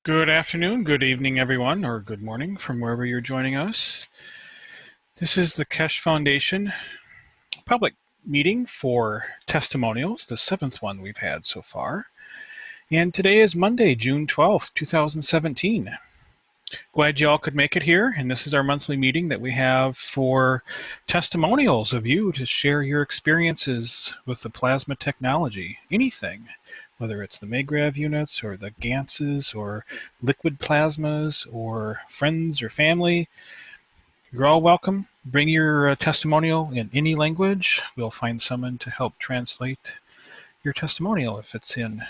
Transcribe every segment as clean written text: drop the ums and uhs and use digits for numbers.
Good afternoon, good evening, everyone, or good morning from wherever you're joining us. This is the Keshe Foundation public meeting for testimonials, the seventh one we've had so far. And today is Monday, June 12th, 2017. Glad you all could make it here, and this is our monthly meeting that we have for testimonials of you to share your experiences with the plasma technology, anything, whether it's the MAGRAV units or the GANSs or liquid plasmas or friends or family. You're all welcome. Bring your testimonial in any language. We'll find someone to help translate your testimonial if it's in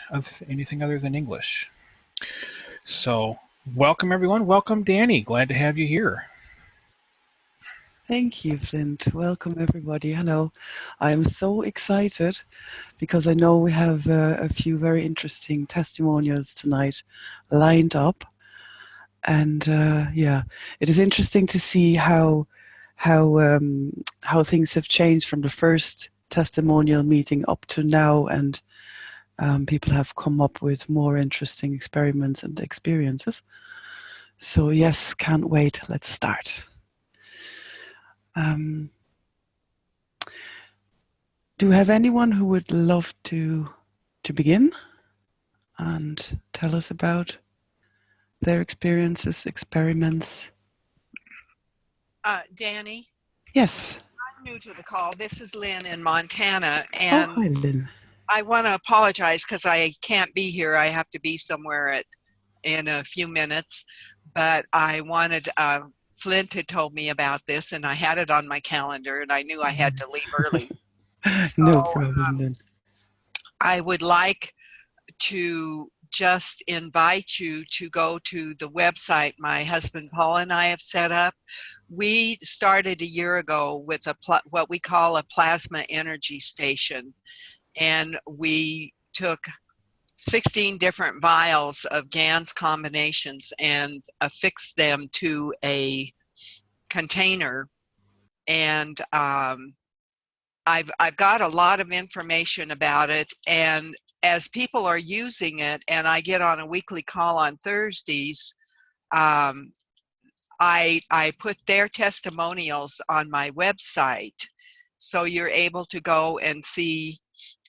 anything other than English. So welcome, everyone. Welcome, Danny. Glad to have you here. Thank you, Flint. Welcome, everybody. Hello. I'm so excited because I know we have a few very interesting testimonials tonight lined up. And yeah, it is interesting to see how things have changed from the first testimonial meeting up to now, and people have come up with more interesting experiments and experiences. So yes, can't wait. Let's start. Do we have anyone who would love to begin and tell us about their experiences, experiments? Danny? Yes. I'm new to the call. This is Lynn in Montana, Oh, and hi, Lynn. I want to apologize because I can't be here. I have to be somewhere in a few minutes, but I wanted, Flint had told me about this, and I had it on my calendar, and I knew I had to leave early. No So problem, Lynn. I would like to just invite you to go to the website my husband Paul and I have set up. We started a year ago with what we call a plasma energy station, and we took 16 different vials of GANS combinations and affixed them to a container. And I've got a lot of information about it, and as people are using it, and I get on a weekly call on Thursdays, I put their testimonials on my website, so you're able to go and see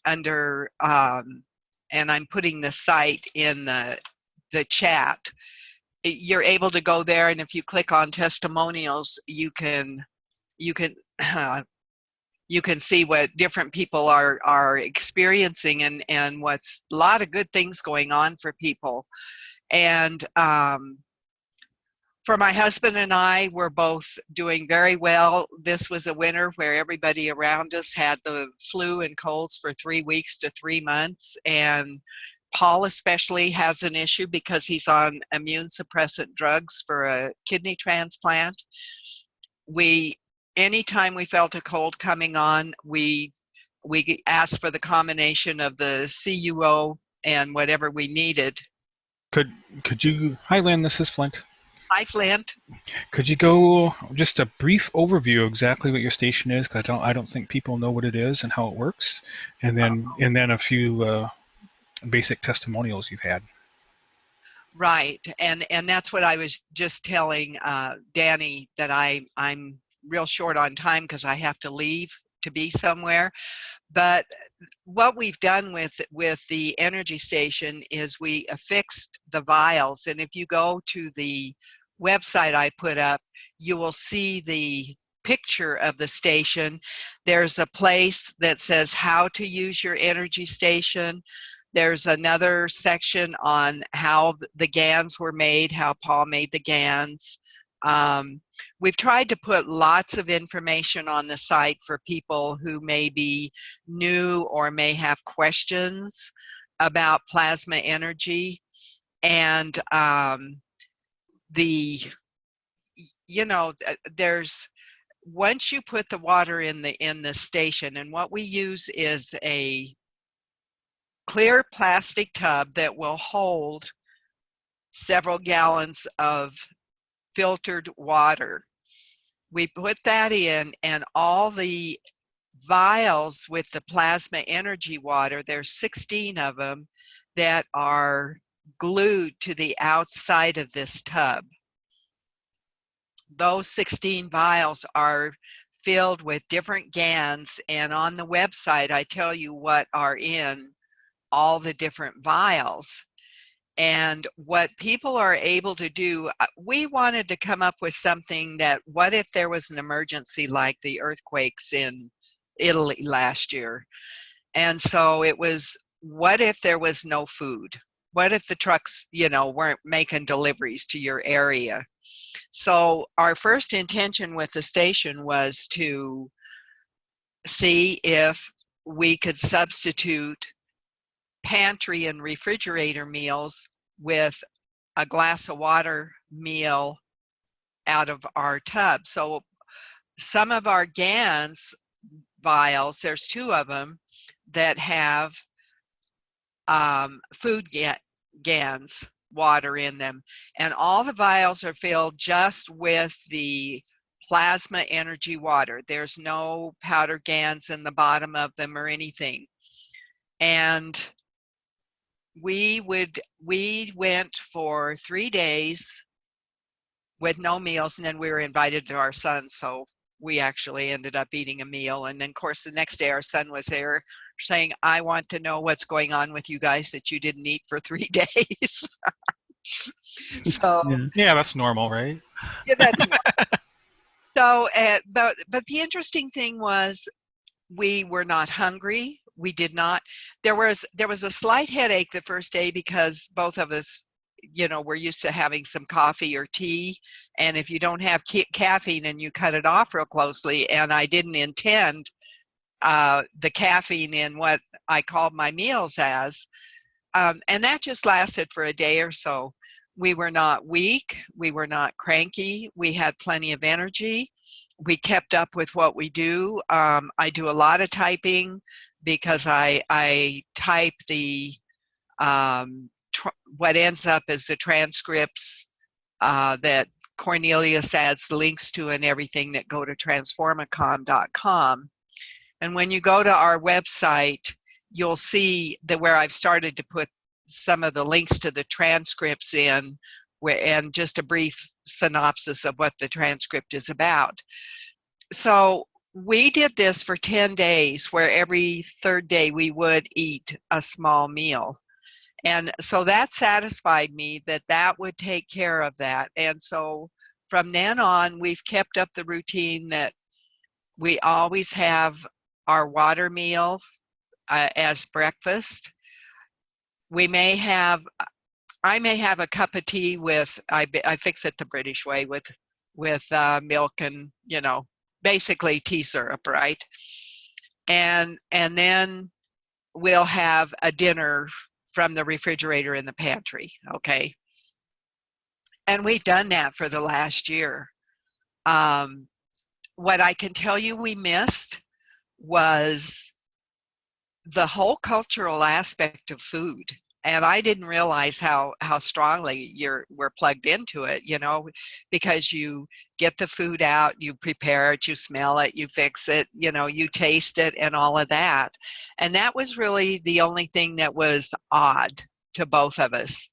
under, and I'm putting the site in the chat. You're able to go there, and if you click on testimonials, you can see what different people are experiencing, and what's a lot of good things going on for people. And for my husband and I, we're both doing very well. This was a winter where everybody around us had the flu and colds for 3 weeks to 3 months. And Paul especially has an issue because he's on immune suppressant drugs for a kidney transplant. Anytime we felt a cold coming on, we asked for the combination of the CUO and whatever we needed. Could you, hi Lynn, this is Flint. Hi, Flint. Could you go just a brief overview of exactly what your station is? Because I don't think people know what it is and how it works, and then a few basic testimonials you've had. Right, and that's what I was just telling Danny, that I'm real short on time because I have to leave to be somewhere. But what we've done with the energy station is we affixed the vials, and if you go to the website I put up, you will see the picture of the station. There's a place that says how to use your energy station. There's another section on how the GANs were made, how Paul made the GANs. We've tried to put lots of information on the site for people who may be new or may have questions about plasma energy. And there's, once you put the water in the station, and what we use is a clear plastic tub that will hold several gallons of filtered water. We put that in, and all the vials with the plasma energy water, there's 16 of them that are glued to the outside of this tub. Those 16 vials are filled with different GANs, and on the website I tell you what are in all the different vials. And what people are able to do, we wanted to come up with something that, what if there was an emergency like the earthquakes in Italy last year? And so it was, what if there was no food? What if the trucks, weren't making deliveries to your area? So our first intention with the station was to see if we could substitute pantry and refrigerator meals with a glass of water meal out of our tub. So some of our GANs vials, there's 2 of them that have food GANs water in them, and all the vials are filled just with the plasma energy water. There's no powder GANs in the bottom of them or anything. And we went for 3 days with no meals, and then we were invited to our son, so we actually ended up eating a meal. And then of course the next day our son was there saying, I want to know what's going on with you guys that you didn't eat for 3 days. So yeah, that's normal, right? Yeah, that's normal. So but the interesting thing was, we were not hungry. We did not. There was a slight headache the first day because both of us, we're used to having some coffee or tea. And if you don't have caffeine and you cut it off real closely, and I didn't intend the caffeine in what I called my meals as, and that just lasted for a day or so. We were not weak. We were not cranky. We had plenty of energy. We kept up with what we do. I do a lot of typing because I type the what ends up as the transcripts that Cornelius adds links to and everything that go to transformacom.com. And when you go to our website, you'll see that where I've started to put some of the links to the transcripts in, and just a brief synopsis of what the transcript is about. So we did this for 10 days, where every 3rd day we would eat a small meal. And so that satisfied me that would take care of that. And so from then on, we've kept up the routine that we always have our water meal as breakfast. I may have a cup of tea with, I fix it the British way with milk and, basically tea syrup, right? And then we'll have a dinner from the refrigerator in the pantry, okay? And we've done that for the last year. What I can tell you we missed was the whole cultural aspect of food. And I didn't realize how strongly we're plugged into it, because you get the food out, you prepare it, you smell it, you fix it, you taste it and all of that. And that was really the only thing that was odd to both of us.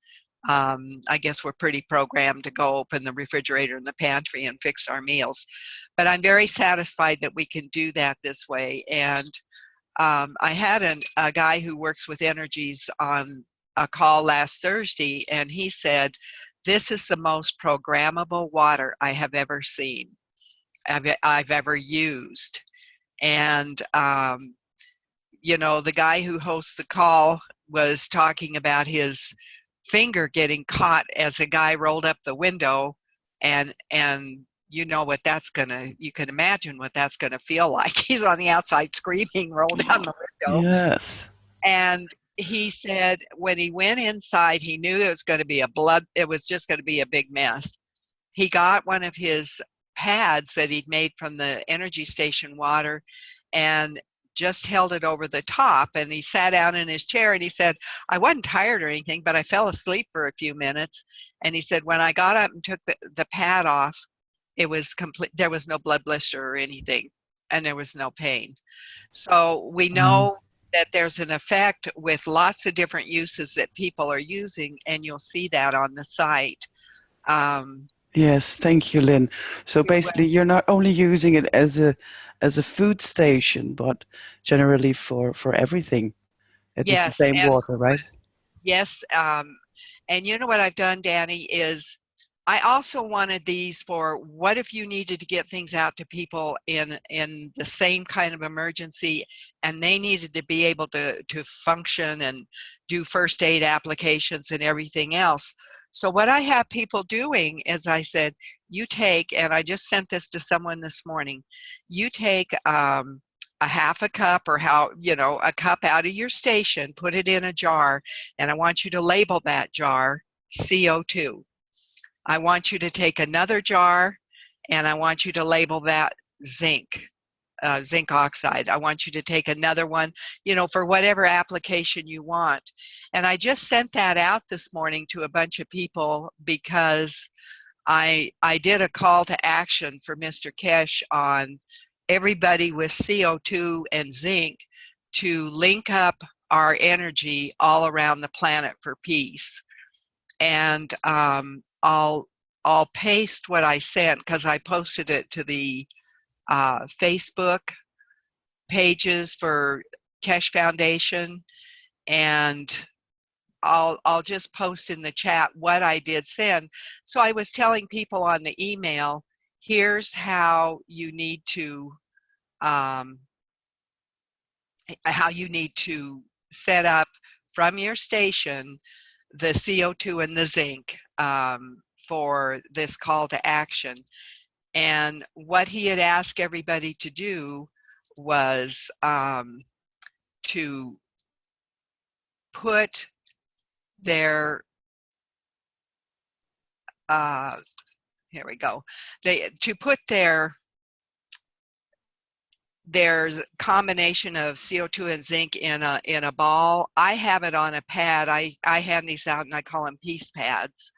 I guess we're pretty programmed to go open the refrigerator and the pantry and fix our meals. But I'm very satisfied that we can do that this way. And I had a guy who works with energies on a call last Thursday, and he said, this is the most programmable water I have ever seen, I've ever used. And, the guy who hosts the call was talking about his finger getting caught as a guy rolled up the window, and you can imagine what that's gonna feel like. He's on the outside screaming, roll down the window. Yes. And he said when he went inside, he knew it was just gonna be a big mess. He got one of his pads that he'd made from the energy station water and just held it over the top, and he sat down in his chair, and he said, I wasn't tired or anything, but I fell asleep for a few minutes. And he said, when I got up and took the pad off, it was complete. There was no blood blister or anything, and there was no pain. So we know that there's an effect with lots of different uses that people are using, and you'll see that on the site. Yes, thank you, Lynn. So You're basically, you're not only using it as a food station, but generally for everything. It is the Yes, same and water, right? yes, and you know what I've done, Danny, is I also wanted these for what if you needed to get things out to people in the same kind of emergency, and they needed to be able to function and do first aid applications and everything else. So what I have people doing is I said, you take, and I just sent this to someone this morning, you take a half a cup or a cup out of your station, put it in a jar, and I want you to label that jar CO2. I want you to take another jar and I want you to label that zinc, zinc oxide. I want you to take another one, for whatever application you want. And I just sent that out this morning to a bunch of people because I did a call to action for Mr. Keshe on everybody with CO2 and zinc to link up our energy all around the planet for peace. And I'll paste what I sent because I posted it to the Facebook pages for Keshe Foundation, and I'll just post in the chat what I did send. So I was telling people on the email, here's how you need to set up from your station the CO2 and the zinc for this call to action. And what he had asked everybody to do was to put their here we go. To put there's combination of CO2 and zinc in a ball. I have it on a pad. I hand these out and I call them peace pads,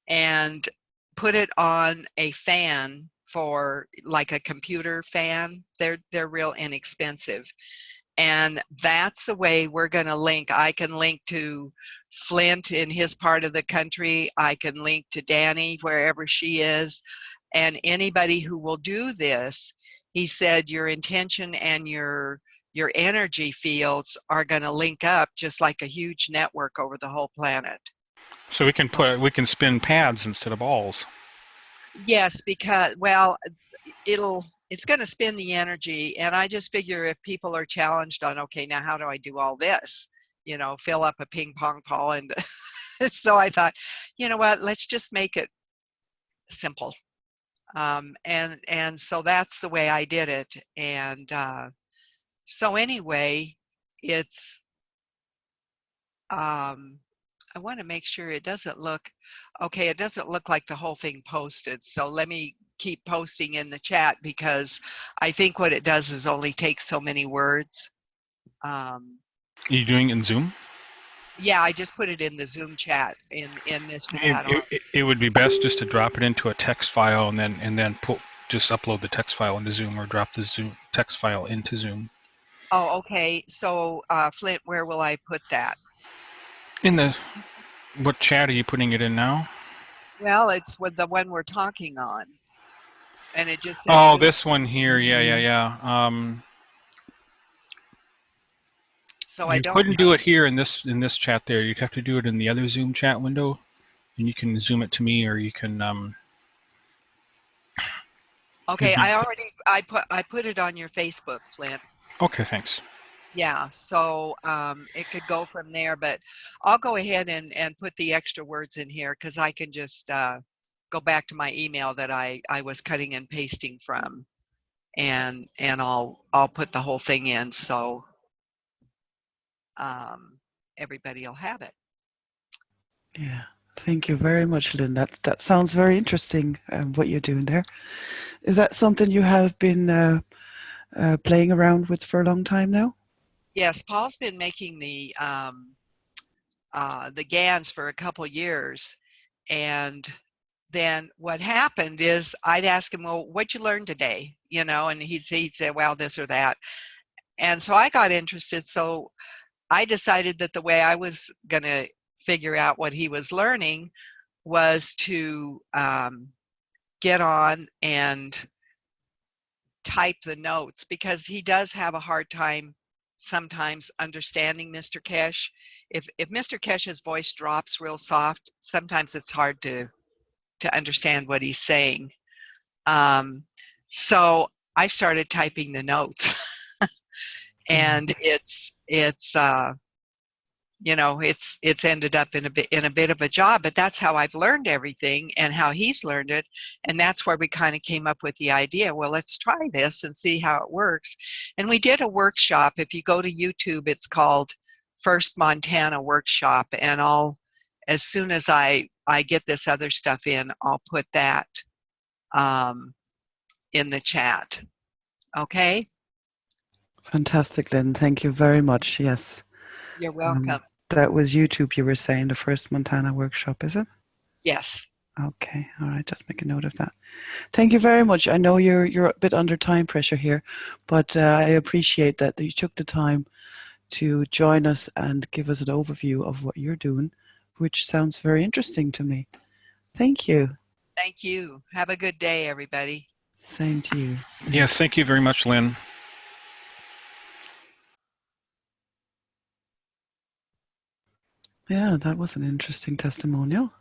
and put it on a fan for like a computer fan. They're real inexpensive. And that's the way we're going to link. I can link to Flint in his part of the country. I can link to Danny wherever she is. And anybody who will do this, he said your intention and your energy fields are going to link up just like a huge network over the whole planet. So we can spin pads instead of balls. Yes, because it's going to spin the energy, and I just figure if people are challenged on, okay, now how do I do all this? Fill up a ping pong ball, and so I thought, you know what, let's just make it simple. And so that's the way I did it. And so anyway, it's I want to make sure it doesn't look okay. It doesn't look like the whole thing posted. So let me keep posting in the chat because I think what it does is only take so many words. Are you doing it in Zoom? Yeah, I just put it in the Zoom chat in this chat. It would be best just to drop it into a text file and then just upload the text file into Zoom, or drop the Zoom text file into Zoom. Oh, okay. So Flint, where will I put that? What chat are you putting it in now? Well, it's with the one we're talking on, and it just says. Oh, Zoom. this one here. Yeah. So You couldn't do it here in this chat there. You'd have to do it in the other Zoom chat window, and you can zoom it to me, or you can. Okay, I put it on your Facebook, Flint. Okay, thanks. Yeah, so it could go from there, but I'll go ahead and put the extra words in here because I can just go back to my email that I was cutting and pasting from, and I'll put the whole thing in so everybody will have it. Yeah, thank you very much, Lynn. That sounds very interesting. What you're doing there, is that something you have been playing around with for a long time now? Yes, Paul's been making the GANs for a couple years, and then what happened is I'd ask him, well, what'd you learn today? And he'd say, well, this or that. And so I got interested. So I decided that the way I was going to figure out what he was learning was to get on and type the notes, because he does have a hard time sometimes understanding Mr. Keshe. If Mr. Keshe's voice drops real soft, sometimes it's hard to understand what he's saying. So I started typing the notes, and it's you know, it's ended up in a bit of a job, but that's how I've learned everything and how he's learned it. And that's where we kind of came up with the idea, well, let's try this and see how it works. And we did a workshop. If you go to YouTube, it's called First Montana Workshop. And as soon as I get this other stuff in, I'll put that in the chat. Okay? Fantastic, Lynn. Thank you very much. Yes. You're welcome. That was YouTube, you were saying, the First Montana Workshop, is it? Yes. Okay. All right. Just make a note of that. Thank you very much. I know you're a bit under time pressure here, but I appreciate that you took the time to join us and give us an overview of what you're doing, which sounds very interesting to me. Thank you. Thank you. Have a good day, everybody. Same to you. Yes, thank you very much, Lynn. Yeah, that was an interesting testimonial.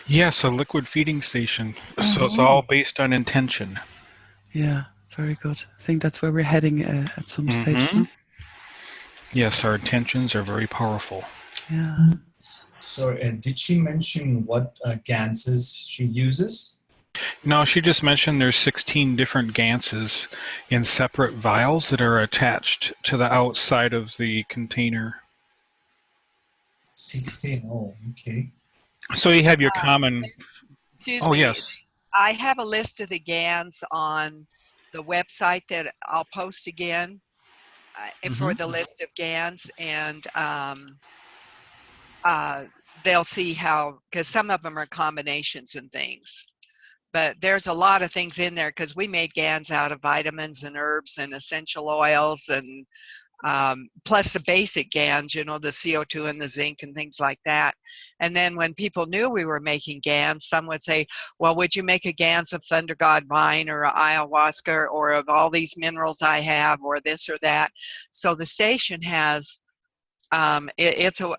Yes, a liquid feeding station. So it's all based on intention. Yeah, very good. I think that's where we're heading at some stage. No? Yes, our intentions are very powerful. Yeah. Sorry, did she mention what ganses she uses? No, she just mentioned there's 16 different ganses in separate vials that are attached to the outside of the container. 16, oh, okay. So you have your common... Excuse me. Yes. I have a list of the GANs on the website that I'll post again for the list of GANs, and they'll see how, because some of them are combinations and things. But there's a lot of things in there, because we made GANs out of vitamins and herbs and essential oils, and plus the basic GANs, you know, the CO2 and the zinc and things like that. And then when people knew we were making GANs, some would say, well, would you make a GANs of Thunder God Vine or ayahuasca or of all these minerals I have or this or that? So the station has, it's a...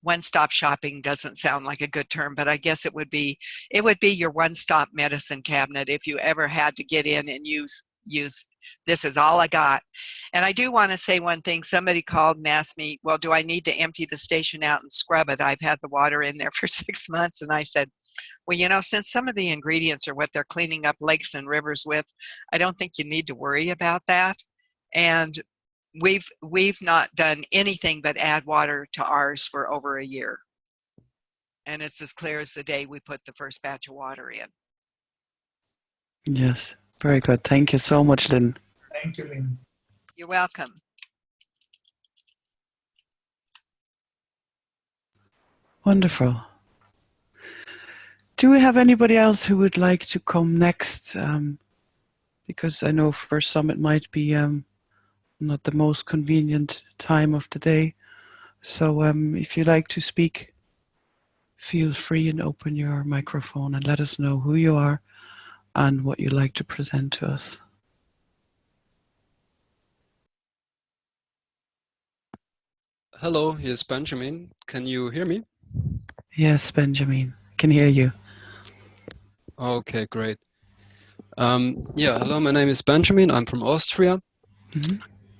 one-stop shopping doesn't sound like a good term, but I guess it would be your one-stop medicine cabinet if you ever had to get in and use this is all I got. And I do want to say one thing. Somebody called and asked me, well, do I need to empty the station out and scrub it? I've had the water in there for 6 months. And I said, well, you know, since some of the ingredients are what they're cleaning up lakes and rivers with, I don't think you need to worry about that. And we've not done anything but add water to ours for over a year. And it's as clear as the day we put the first batch of water in. Yes, very good. Thank you so much, Lynn. Thank you, Lynn. You're welcome. Wonderful. Do we have anybody else who would like to come next? Because I know for some it might be not the most convenient time of the day. So if you'd like to speak, feel free and open your microphone and let us know who you are and what you'd like to present to us. Hello, here's Benjamin. Can you hear me? Yes, Benjamin, I can hear you. Okay, great. Yeah, hello, my name is Benjamin. I'm from Austria.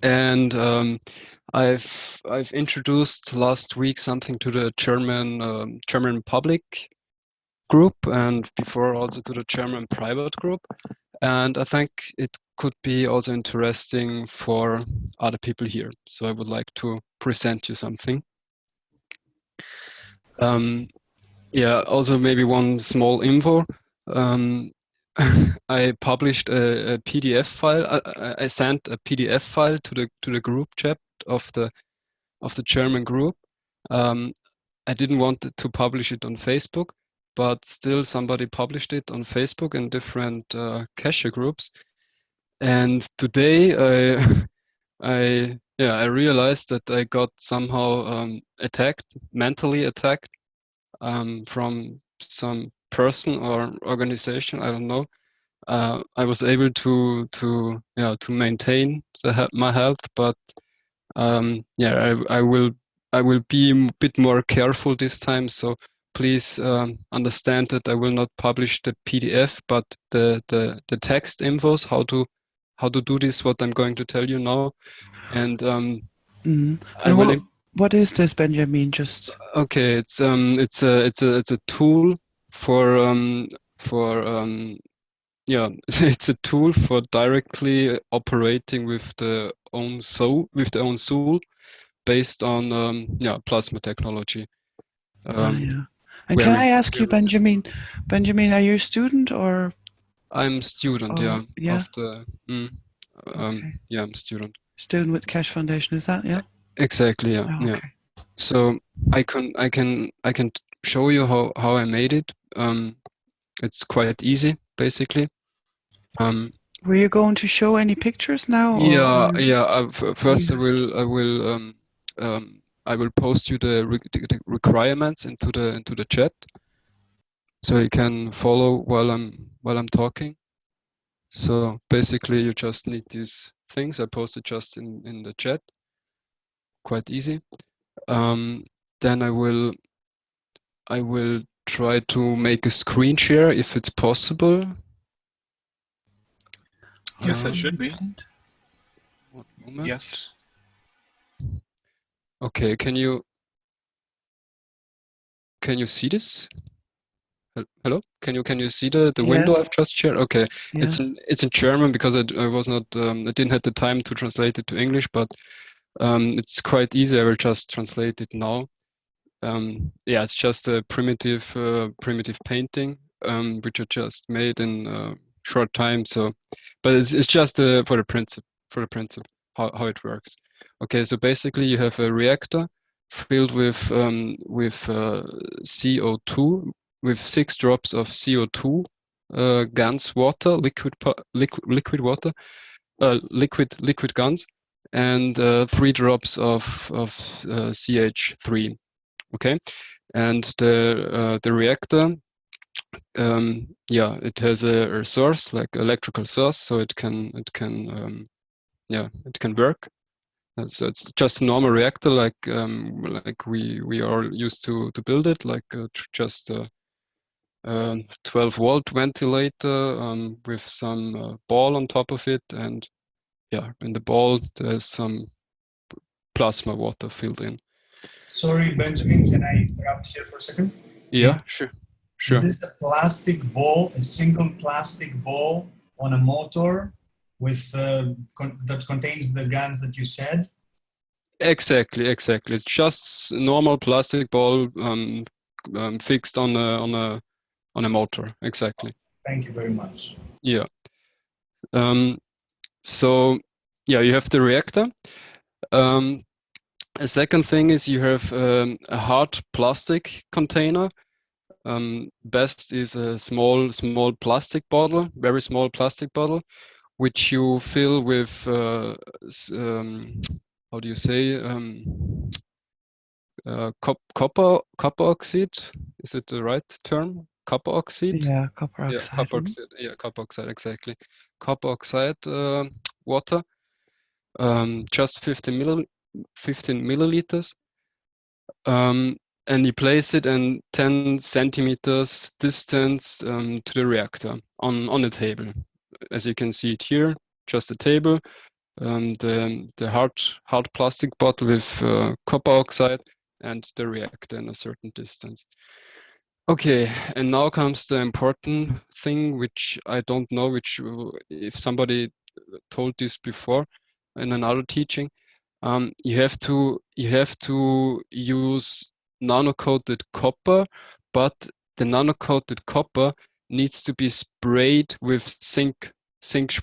And I've introduced last week something to the German public group, and before also to the German private group. And I think it could be also interesting for other people here. So I would like to present you something. Yeah, also maybe one small info. I published a PDF file. I sent a PDF file to the group chat of the German group. I didn't want to publish it on Facebook, but still somebody published it on Facebook in different Keshe groups. And today I realized that I got somehow attacked, mentally attacked, from some person or organization. I don't know. I was able to maintain my health, but I will be a bit more careful this time. So please understand that I will not publish the PDF, but the text infos how to do this. What I'm going to tell you now, and I And will. what is this, Benjamin? Just Okay, it's a tool for it's a tool for directly operating with the own soul based on plasma technology. yeah. And can Very I ask you, very simple. Benjamin? Benjamin, are you a student or? I'm student, Oh, yeah. of the Okay. I'm student. Student with Keshe Foundation, is that? Yeah. Exactly, Oh, yeah. okay. So I can show you how I made it. It's quite easy, basically. Were you going to show any pictures now, or First, you? I will post you the requirements into the chat, so you can follow while I'm talking. So basically, you just need these things. I posted just in the chat. Quite easy. Then I will try to make a screen share if it's possible. Yes, it should be. Excellent. One moment. Yes. Okay, can you see this? Hello? Can you see the window Yes. I've just shared? Okay, Yeah. it's in German because I was not I didn't have the time to translate it to English, but it's quite easy. I will just translate it now. Yeah, it's just a primitive painting which I just made in a short time. So, but it's just for the principle how it works. Okay, so basically you have a reactor filled with CO2 with 6 drops of CO2 GANS water, liquid water, liquid GANS, and 3 drops of CH3. Okay, and the reactor, it has a source like electrical source, so it can work. So it's just a normal reactor, like we are used to build it, like just a 12-volt ventilator with some ball on top of it, and in the ball there's some plasma water filled in. Sorry, Benjamin, can I interrupt here for a second? Yeah, Is sure. this a plastic ball, a single plastic ball on a motor with that contains the guns that you said? Exactly. It's just normal plastic ball fixed on a motor. Exactly. Thank you very much. Yeah. So you have the reactor. A second thing is you have a hard plastic container. Best is a small plastic bottle, very small plastic bottle, which you fill with how do you say copper oxide. Is it the right term? Copper oxide? Yeah, copper oxide. Copper oxide. Yeah, copper oxide, exactly. Copper oxide water, just 15 milliliters. And you place it in 10 centimeters distance to the reactor on a table. As you can see it here, just a table. The hard plastic bottle with copper oxide and the reactor in a certain distance. Okay, and now comes the important thing, which I don't know, which if somebody told this before in another teaching, you have to use nano-coated copper, but the nano-coated copper needs to be sprayed with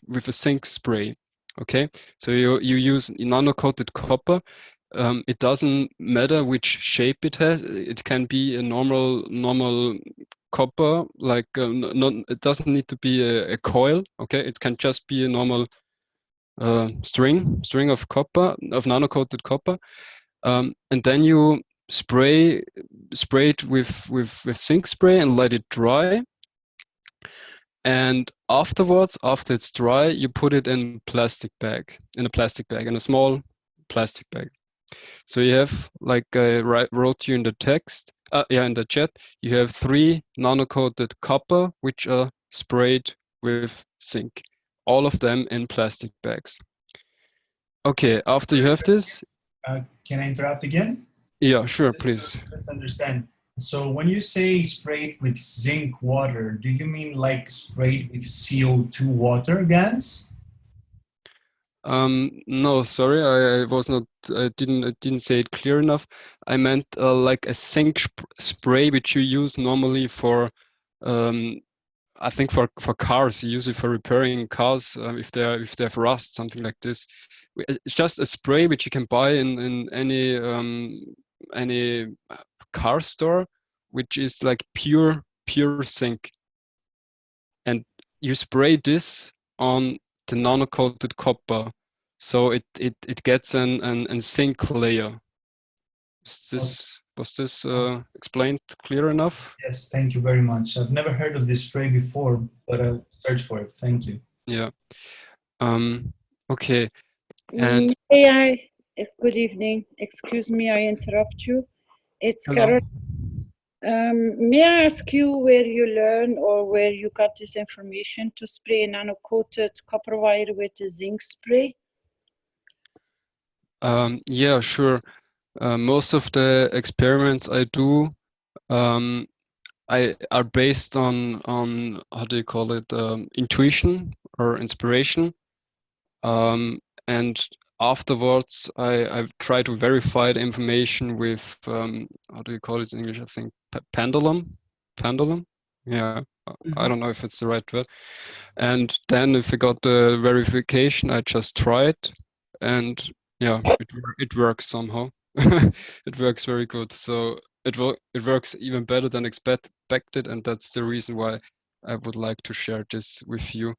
with a zinc spray. Okay, so you use nano-coated copper. It doesn't matter which shape it has. It can be a normal copper, like not. It doesn't need to be a coil. Okay, it can just be a normal string of copper, of nano-coated copper, and then you spray it with zinc spray and let it dry. And afterwards, after it's dry, you put it in a plastic bag, in a small plastic bag. So you have, like I wrote you in the text, in the chat, you have 3 nano-coated copper, which are sprayed with zinc, all of them in plastic bags. Okay, after you have this. Can I interrupt again? Yeah, sure, please. Just understand. So when you say sprayed with zinc water, do you mean like sprayed with CO2 water gas? No, sorry, I was not. I didn't say it clear enough. I meant like a zinc spray, which you use normally for, I think for cars. You use it for repairing cars if they have rust, something like this. It's just a spray which you can buy in any car store, which is like pure zinc, and you spray this on the nano-coated copper, so it gets an zinc layer. Was this explained clear enough? Yes, thank you very much. I've never heard of this spray before, but I'll search for it. Thank you. Yeah. Okay. And may I? Good evening. Excuse me, I interrupt you. It's hello. Carol. May I ask you where you learn or where you got this information to spray nano-coated copper wire with a zinc spray? Yeah, sure. Most of the experiments I do are based on how do you call it, intuition or inspiration, and afterwards I've tried to verify the information with how do you call it in English? I think pendulum. Yeah, I don't know if it's the right word. And then if I got the verification, I just try it, and yeah, it works somehow. It works very good. So it works even better than expected, and that's the reason why I would like to share this with you.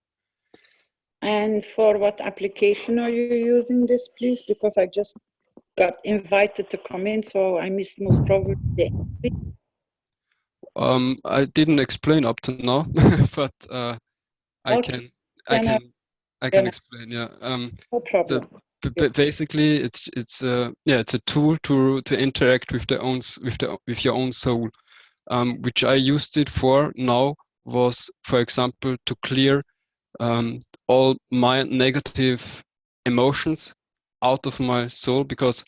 And for what application are you using this, please? Because I just got invited to come in, so I missed most probably the I didn't explain up to now, but I okay. can explain. Yeah. No problem. Basically, it's a tool to interact with with your own soul. Which I used it for now was, for example, to clear all my negative emotions out of my soul, because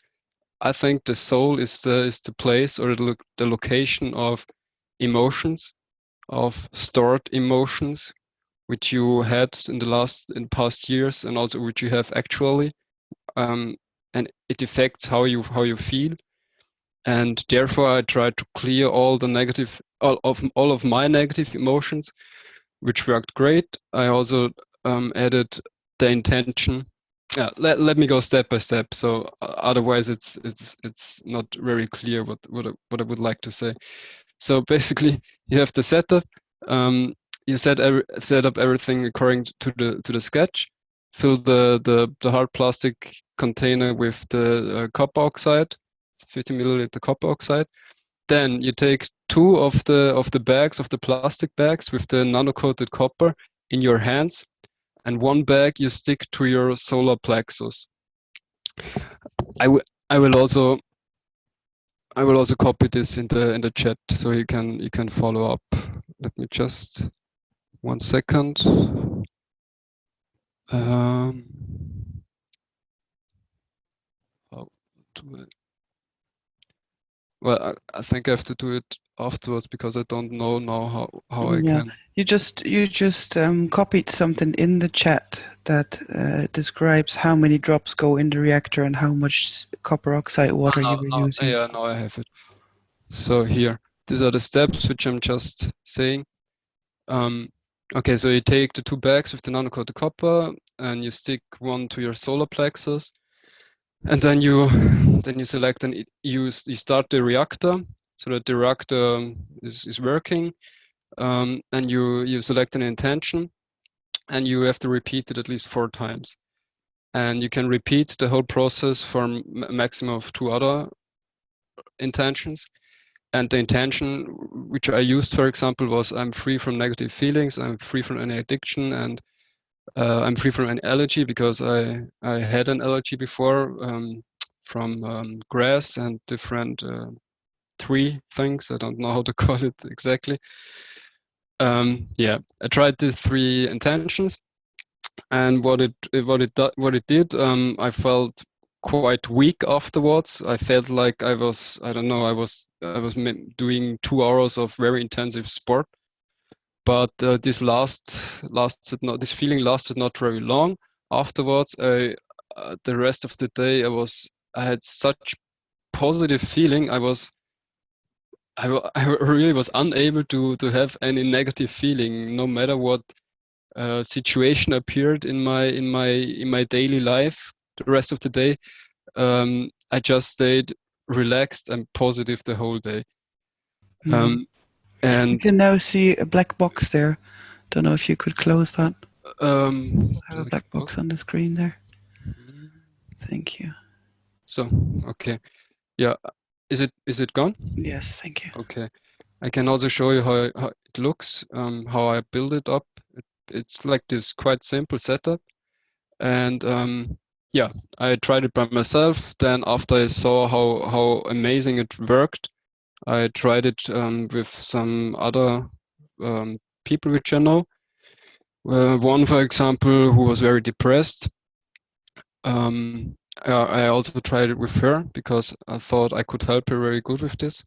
I think the soul is the place or the location of emotions, of stored emotions, which you had in past years, and also which you have actually, and it affects how you feel. And therefore, I try to clear all of my negative emotions, which worked great. I also added the intention. Let me go step by step. So otherwise, it's not very clear what I would like to say. So basically, you have the setup. You set up everything according to the sketch. Fill the hard plastic container with the copper oxide, 50 milliliter copper oxide. Then you take 2 of the bags, of the plastic bags with the nano-coated copper in your hands, and 1 bag you stick to your solar plexus. I will also copy this in the chat so you can follow up. Let me just 1 second. How do I? Well, I think I have to do it afterwards because I don't know now how I can. You just copied something in the chat that describes how many drops go in the reactor and how much copper oxide water you were using. Yeah, now I have it. So here, these are the steps which I'm just saying. Okay, so you take the 2 bags with the nano-coated copper and you stick 1 to your solar plexus, and then you select and you start the reactor so that the reactor is working, and you select an intention, and you have to repeat it at least 4 times. and you can repeat the whole process for a maximum of 2 other intentions. And the intention which I used, for example, was I'm free from negative feelings, I'm free from any addiction, and I'm free from any allergy, because I had an allergy before from grass and different tree things. I don't know how to call it exactly. Yeah, I tried the 3 intentions, and what it did, I felt quite weak afterwards. I felt like I was, I don't know, I was doing 2 hours of very intensive sport, but this feeling lasted not very long. Afterwards, the rest of the day, I had such positive feeling. I really was unable to have any negative feeling, no matter what situation appeared in my daily life. The rest of the day, I just stayed relaxed and positive the whole day. You And can now see a black box there. Don't know if you could close that. I have a black box on the screen there. Thank you. So, okay. Yeah. Is it gone? Yes, thank you. Okay. I can also show you how it looks, how I build it up. It's like this quite simple setup. And yeah, I tried it by myself. Then after I saw how amazing it worked, I tried it with some other people which I know. One, for example, who was very depressed. I also tried it with her because I thought I could help her very good with this.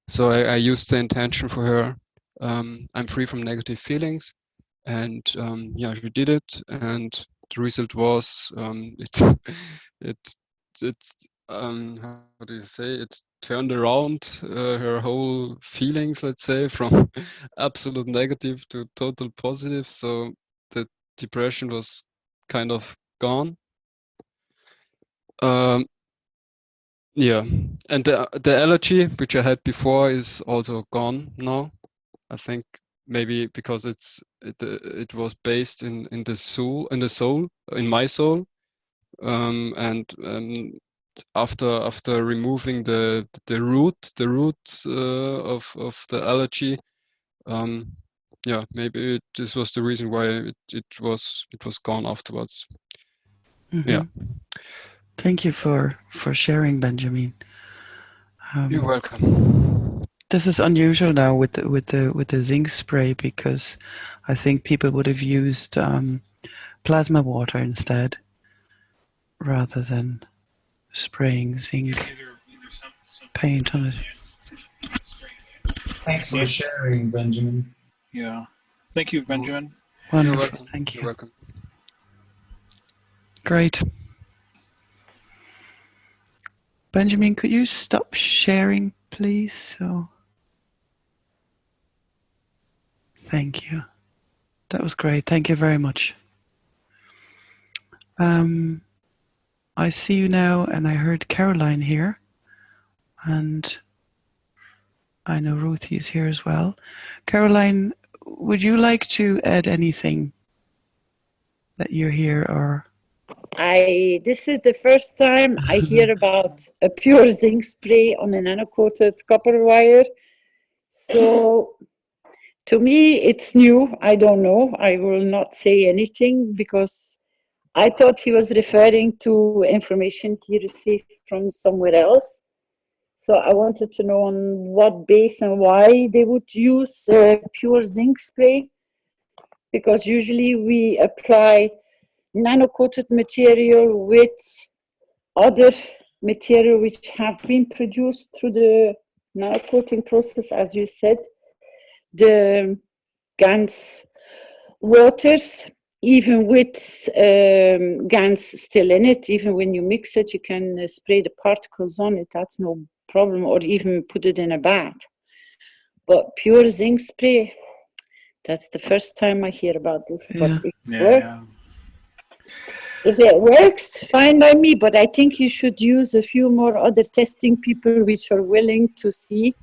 So I used the intention for her. I'm free from negative feelings, and yeah, she did it, and the result was it how do you say, it turned around her whole feelings, let's say, from absolute negative to total positive. So the depression was kind of gone. Yeah, and the allergy which I had before is also gone now. I think maybe because it was based in the soul, in my soul, and after removing the root of the allergy, yeah, maybe this was the reason why it was gone afterwards. Yeah. Thank you for sharing, Benjamin. You're welcome. This is unusual now with the zinc spray, because I think people would have used plasma water instead rather than spraying zinc paint on it. Thanks for sharing, Benjamin. Yeah. Thank you, Benjamin. Wonderful. You're welcome. Thank you. You're welcome. Great. Benjamin, could you stop sharing, please? So, thank you. That was great. Thank you very much. I see you now, and I heard Caroline here, and I know Ruthie is here as well. Caroline, would you like to add anything that you're here, or? This is the first time I hear about a pure zinc spray on a nano-coated copper wire. So to me, it's new. I don't know. I will not say anything because I thought he was referring to information he received from somewhere else. So I wanted to know on what base and why they would use pure zinc spray, because usually we apply nano-coated material with other material which have been produced through the nano-coating process, as you said, the GANS waters, even with GANS still in it. Even when you mix it, you can spray the particles on it, that's no problem, or even put it in a bath. But pure zinc spray, that's the first time I hear about this. Yeah. But if it works, fine by me, but I think you should use a few more other testing people which are willing to see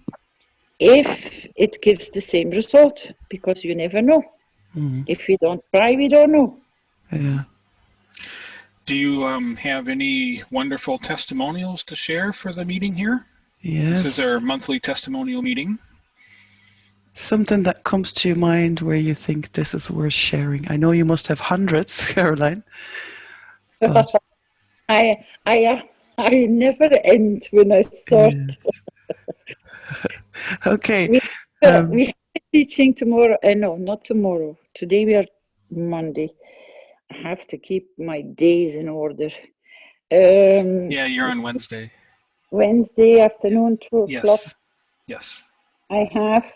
if it gives the same result, because you never know. If we don't try, we don't know. Yeah. Do you have any wonderful testimonials to share for the meeting here? Yes. This is our monthly testimonial meeting. Something that comes to your mind where you think this is worth sharing. I know you must have hundreds, Caroline. But I never end when I start. Okay. We have teaching tomorrow. No, not tomorrow. Today we are Monday. I have to keep my days in order. Yeah, you're on Wednesday. Wednesday afternoon, 2:00. Yes. I have.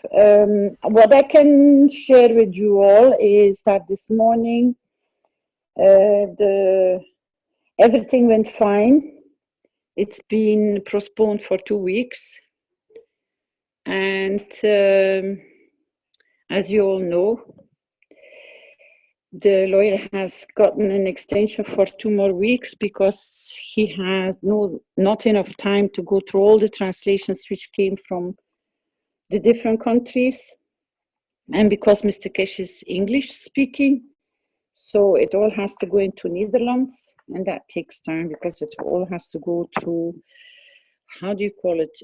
What I can share with you all is that this morning, everything went fine. It's been postponed for 2 weeks. And as you all know, the lawyer has gotten an extension for 2 more weeks because he has not enough time to go through all the translations which came from the different countries. And because Mr. Keshe is English speaking, so it all has to go into Netherlands, and that takes time because it all has to go through, how do you call it,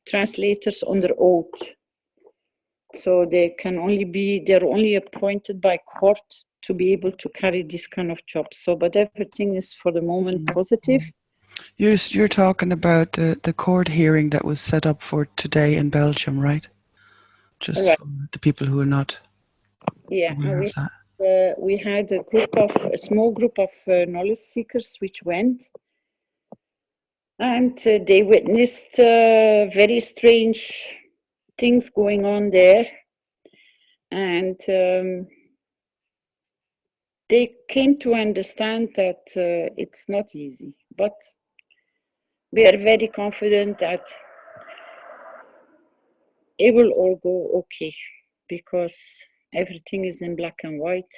translators under oath. So they're only appointed by court to be able to carry this kind of job. So, but everything is for the moment positive. You're talking about the court hearing that was set up for today in Belgium, right? Just right. For the people who are not aware of that. We had a small group of knowledge seekers which went, and they witnessed very strange things going on there, and they came to understand that it's not easy, but we are very confident that it will all go okay because everything is in black and white.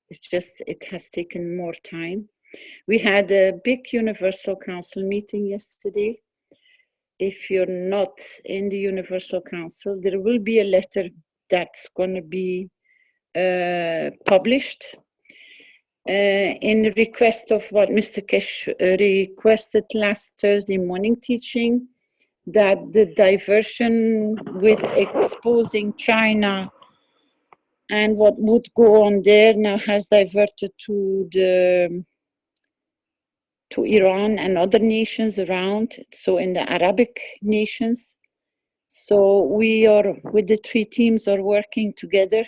It's just, it has taken more time. We had a big Universal Council meeting yesterday. If you're not in the Universal Council, there will be a letter that's going to be published in request of what Mr. Keshe requested last Thursday morning teaching, that the diversion with exposing China and what would go on there now has diverted to Iran and other nations around, so in the Arabic nations. So we are, with the 3 teams, are working together.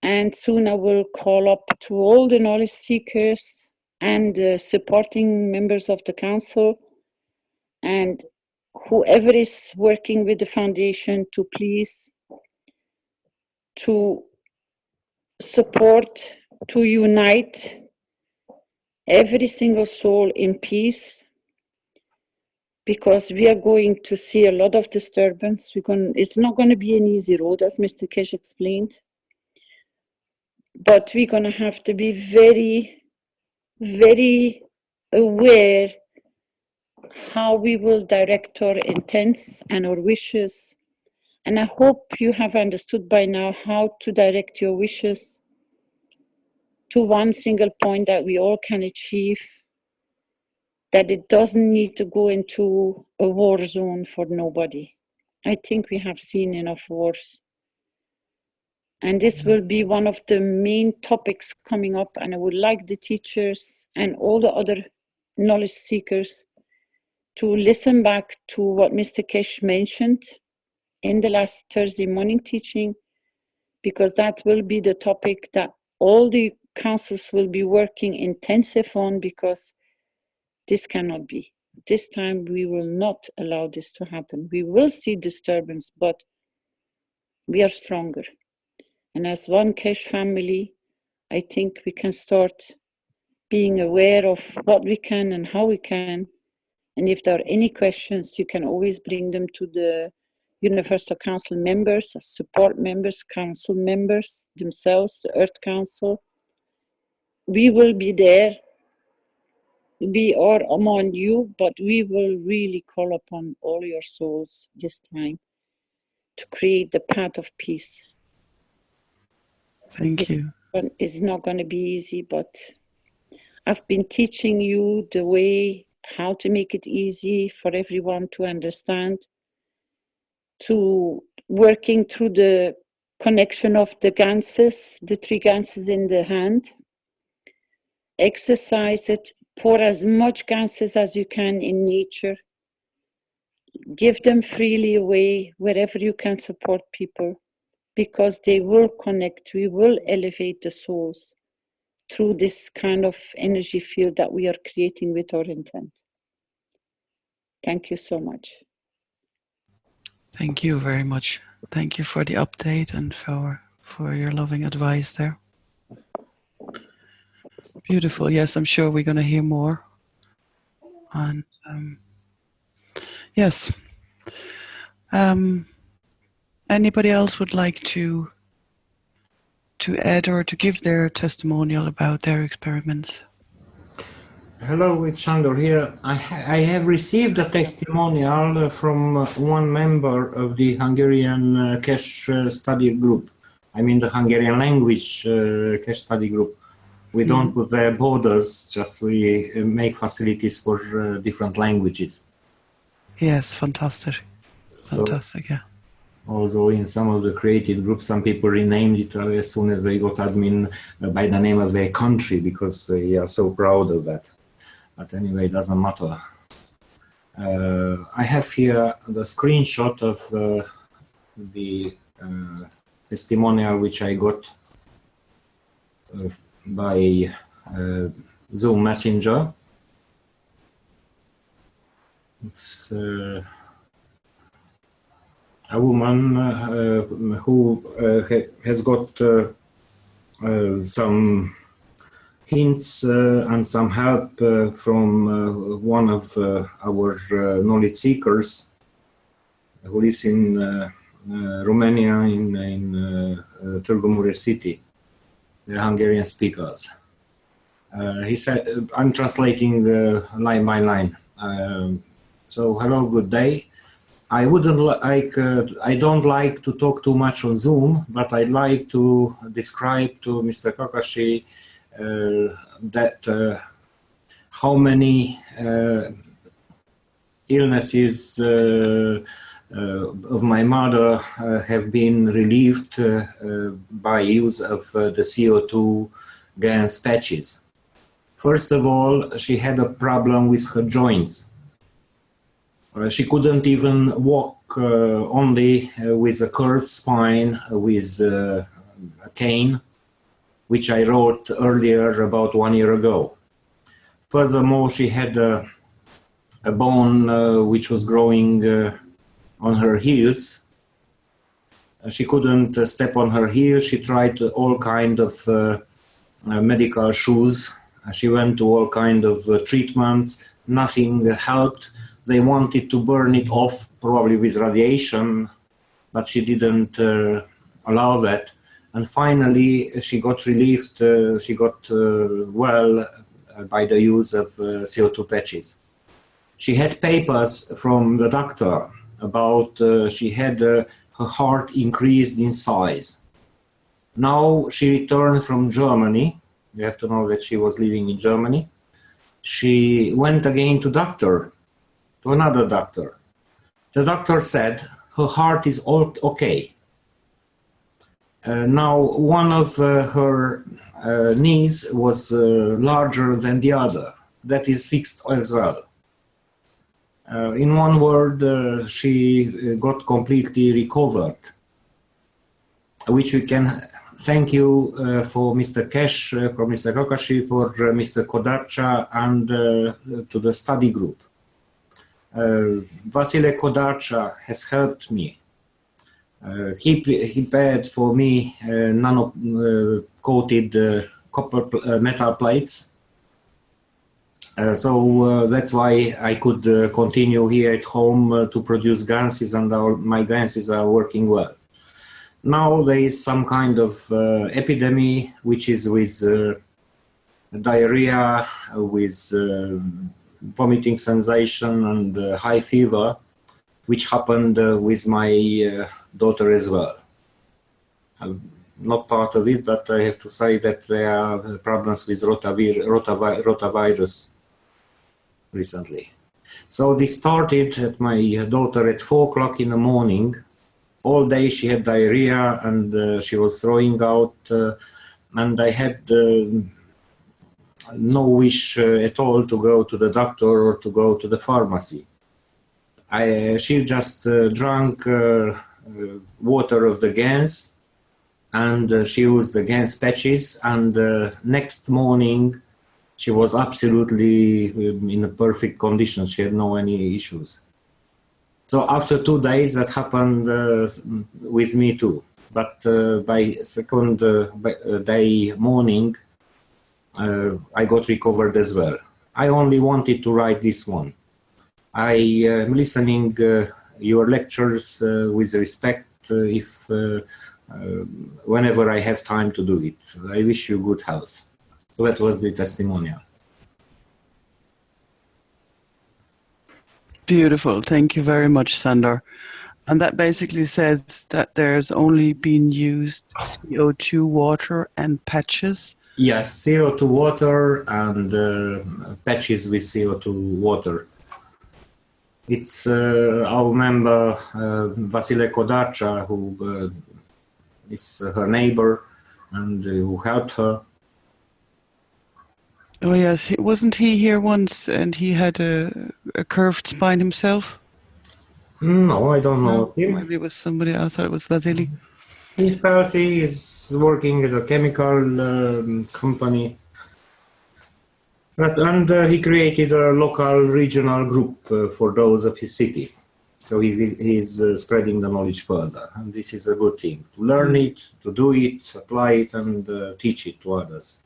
And soon I will call up to all the knowledge seekers and supporting members of the council and whoever is working with the foundation to please to support, to unite every single soul in peace, because we are going to see a lot of disturbance. It's not going to be an easy road, as Mr. Keshe explained, but we're going to have to be very, very aware how we will direct our intents and our wishes. And I hope you have understood by now how to direct your wishes to one single point that we all can achieve, that it doesn't need to go into a war zone for nobody. I think we have seen enough wars. And this will be one of the main topics coming up. And I would like the teachers and all the other knowledge seekers to listen back to what Mr. Keshe mentioned in the last Thursday morning teaching, because that will be the topic that all the councils will be working intensive on, because this cannot be. This time we will not allow this to happen. We will see disturbance, but we are stronger. And as one Keshe family, I think we can start being aware of what we can and how we can. And if there are any questions, you can always bring them to the Universal Council members, support members, council members themselves, the Earth Council. We will be there. We are among you, but we will really call upon all your souls this time to create the path of peace. Thank you. is not going to be easy, but I've been teaching you the way how to make it easy for everyone to understand, to working through the connection of the ganses, the 3 ganses in the hand. Exercise it, pour as much ganses as you can in nature. Give them freely away wherever you can support people, because they will connect. We will elevate the souls through this kind of energy field that we are creating with our intent. Thank you so much. Thank you very much. Thank you for the update and for your loving advice there. Beautiful. Yes, I'm sure we're going to hear more. And yes. Anybody else would like to add or to give their testimonial about their experiments? Hello, it's Sandor here. I have received a testimonial from one member of the Hungarian Keshe study group. I mean the Hungarian language Keshe study group. We don't put their borders, just we make facilities for different languages. Yes, fantastic. Fantastic, yeah. Also in some of the created groups, some people renamed it as soon as they got admin by the name of their country, because they are so proud of that. But anyway, it doesn't matter. I have here the screenshot of the testimonial which I got by Zoom Messenger. It's a woman who has got some hints and some help from one of our knowledge seekers who lives in Romania, in Târgu Mureș city. The Hungarian speakers. He said, I'm translating line by line. So, hello, good day. I don't like to talk too much on Zoom, but I'd like to describe to Mr. Keshe that how many illnesses of my mother have been relieved by use of the CO2 gas patches. First of all, she had a problem with her joints. She couldn't even walk only with a curved spine, with a cane, which I wrote earlier about 1 year ago. Furthermore, she had a bone which was growing on her heels. She couldn't step on her heels. She tried all kind of medical shoes. She went to all kind of treatments. Nothing helped. They wanted to burn it off, probably with radiation, but she didn't allow that. And finally, she got relieved. She got well by the use of CO2 patches. She had papers from the doctor about she had her heart increased in size. Now she returned from Germany. You have to know that she was living in Germany. She went again to another doctor. The doctor said her heart is all okay. Now one of her knees was larger than the other. That is fixed as well. In one word, she got completely recovered, which we can thank you for Mr. Keshe, for Mr. Keshe, for Mr. Kodarcha, and to the study group. Vasile Kodarcha has helped me. He prepared for me nano-coated copper metal plates. So that's why I could continue here at home to produce ganses, and my ganses are working well. Now there is some kind of epidemic, which is with diarrhea, with vomiting sensation and high fever, which happened with my daughter as well. not part of it, but I have to say that there are problems with rotavirus recently. So this started at my daughter at 4 o'clock in the morning. All day she had diarrhea and she was throwing out, and I had no wish at all to go to the doctor or to go to the pharmacy. She just drank water of the Gans, and she used the Gans patches, and next morning she was absolutely in a perfect condition. She had no any issues. So after 2 days that happened with me too. But by second day morning, I got recovered as well. I only wanted to write this one. I am listening your lectures with respect whenever I have time to do it. I wish you good health. So that was the testimonial. Beautiful. Thank you very much, Sandor. And that basically says that there's only been used CO2 water and patches. Yes, CO2 water and patches with CO2 water. It's our member Vasile Kodacha, who is her neighbor and who helped her. Oh yes, wasn't he here once and he had a curved spine himself? No, I don't know him. Maybe it was somebody. I thought it was Vasily. He's healthy, he's working at a chemical company. And he created a local regional group for those of his city. So he's spreading the knowledge further. And this is a good thing. To learn it, to do it, apply it, and teach it to others.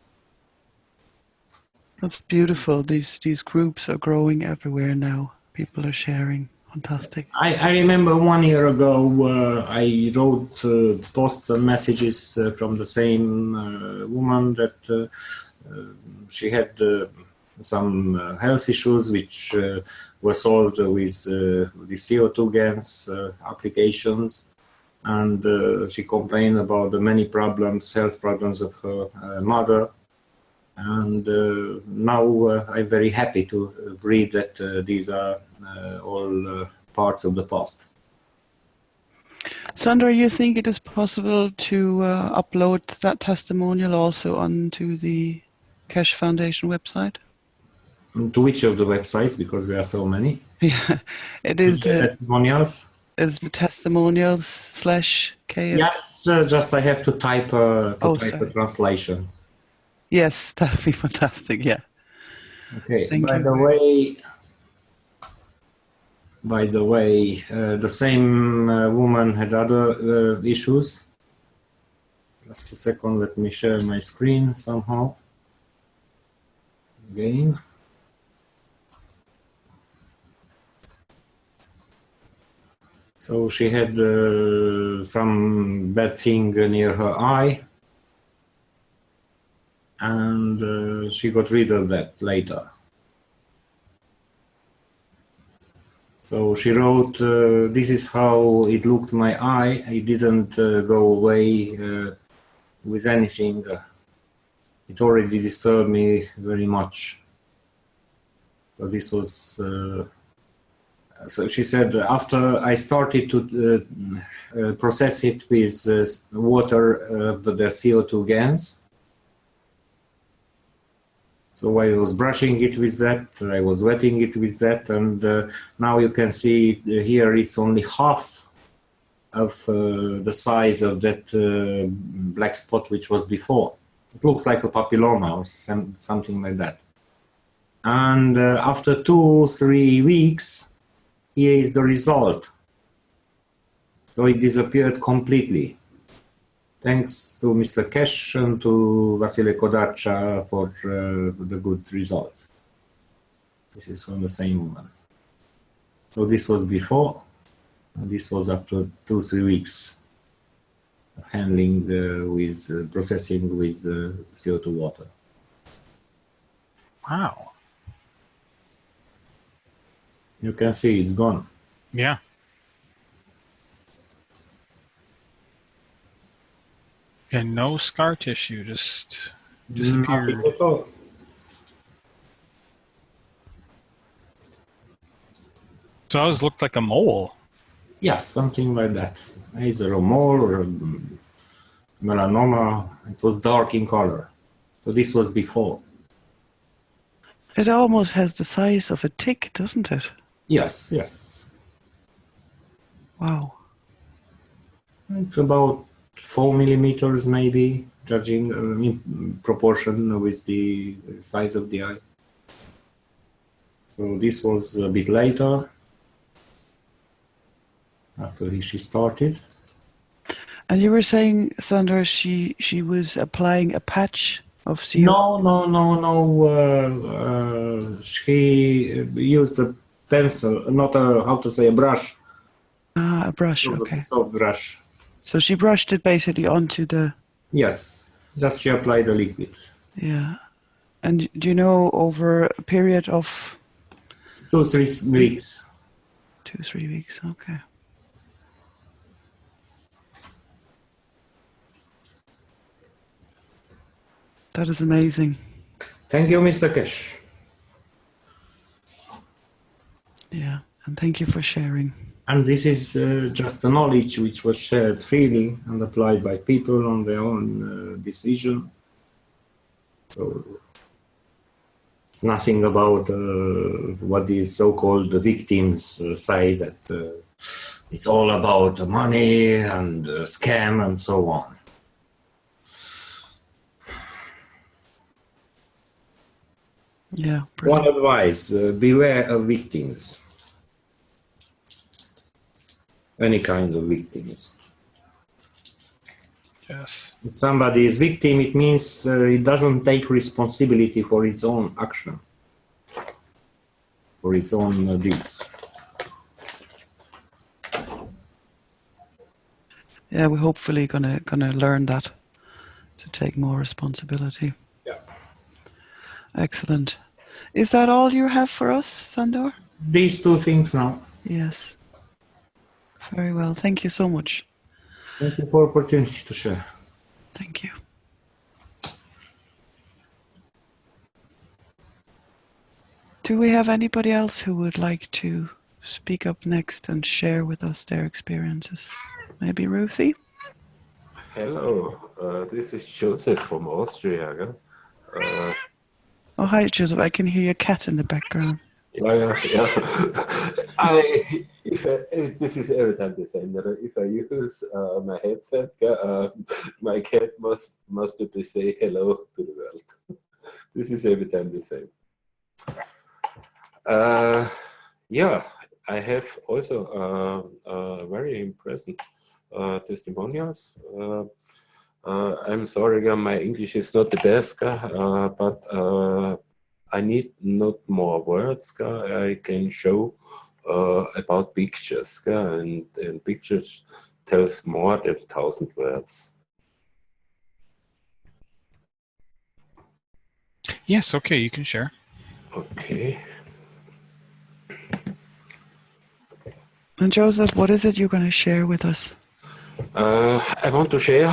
That's beautiful. These groups are growing everywhere now. People are sharing. Fantastic. I remember 1 year ago, I wrote posts and messages from the same woman that she had some health issues which were solved with the CO2 gas applications, and she complained about the many problems, health problems of her mother. And now I'm very happy to read that these are all parts of the past. Sandor, you think it is possible to upload that testimonial also onto the Keshe Foundation website? To which of the websites? Because there are so many. Yeah, it is the testimonials. Is the testimonials/KF? Yes, just I have to type a translation. Yes, that'd be fantastic. Yeah. Okay. By the way, the same woman had other issues. Just a second. Let me share my screen somehow. Again. So she had some bad thing near her eye, and she got rid of that later. So she wrote, this is how it looked my eye. It didn't go away with anything. It already disturbed me very much. So this was... So she said, after I started to process it with water, the CO2 gas. So I was brushing it with that, I was wetting it with that, and now you can see here it's only half of the size of that black spot which was before. It looks like a papilloma or something like that. And after 2-3 weeks, here is the result. So it disappeared completely. Thanks to Mr. Keshe and to Vasile Kodacha for the good results. This is from the same one. So this was before, and this was after 2-3 weeks of handling with processing with CO2 water. Wow. You can see it's gone. Yeah. And no scar tissue, just Nothing disappeared. at all. So it always looked like a mole. Yes, something like that. Either a mole or melanoma. It was dark in color. So this was before. It almost has the size of a tick, doesn't it? Yes, yes. Wow. It's about 4 millimeters, maybe, judging in proportion with the size of the eye. So this was a bit later, after she started. And you were saying, Sandra, she was applying a patch of CO2? No. She used a pencil, not a, how to say, a brush. Ah, a brush, okay. Soft brush. So she brushed it basically onto the... Yes, just she applied the liquid. Yeah. And do you know, over a period of... 2-3 weeks. 2-3 weeks, okay. That is amazing. Thank you, Mr. Keshe. Yeah, and thank you for sharing. And this is just a knowledge which was shared freely and applied by people on their own decision. So it's nothing about what the so-called victims say, that it's all about money and scam and so on. Yeah, One brilliant. advice, beware of victims. Any kind of victims. Yes. If somebody is victim, it means it doesn't take responsibility for its own action, for its own deeds. Yeah, we're hopefully gonna learn that, to take more responsibility. Yeah. Excellent. Is that all you have for us, Sandor? These two things now. Yes. Very well. Thank you so much. Thank you for the opportunity to share. Thank you. Do we have anybody else who would like to speak up next and share with us their experiences? Maybe Ruthie? Hello, this is Joseph from Austria. Oh, hi, Joseph. I can hear your cat in the background. Yeah. This is every time the same. If I use my headset, my cat must say hello to the world. This is every time the same. Yeah, I have also very impressive testimonials. I'm sorry, my English is not the best, but I need not more words. I can show about pictures, and pictures tells more than 1,000 words. Yes, okay, you can share. Okay. And Joseph, what is it you're going to share with us? I want to share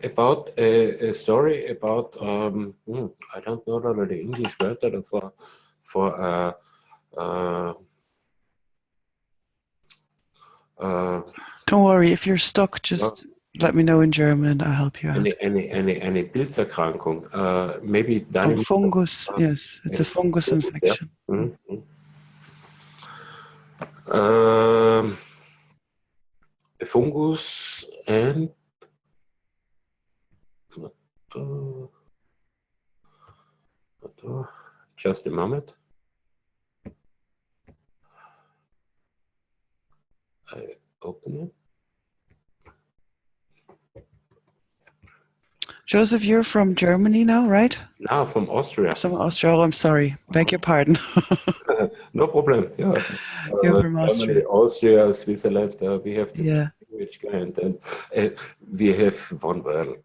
about a story about I don't know the English word for Don't worry, if you're stuck, just let me know in German. I'll help you out. Eine Pilzerkrankung. Maybe Oh, fungus. Yes, it's a fungus infection. Yeah. A fungus and just a moment. I open it. Joseph, you're from Germany now, right? Now from Austria. From Austria. Oh, I'm sorry. Beg your pardon. No problem. Yeah. You're from Germany, Austria, Switzerland. We have this language, and we have one world.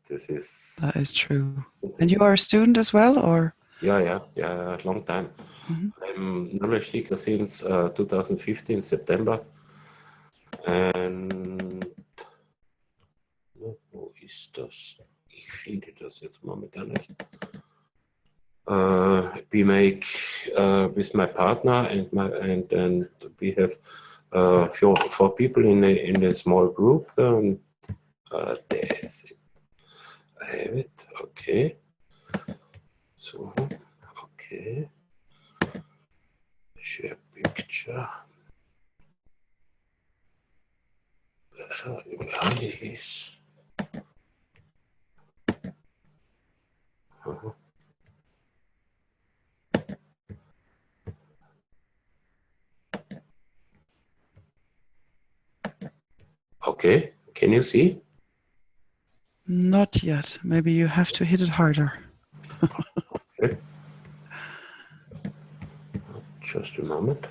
That is true. And you are a student as well, or? Yeah. Long time. I'm knowledge seeker since 2015 September, and ist das? Ich finde das jetzt momentan nicht. We make with my partner and then we have four people in a small group. There's it. I have it. Okay. So, okay. Share picture. Where is? Okay, can you see? Not yet. Maybe you have to hit it harder. Okay. Just a moment.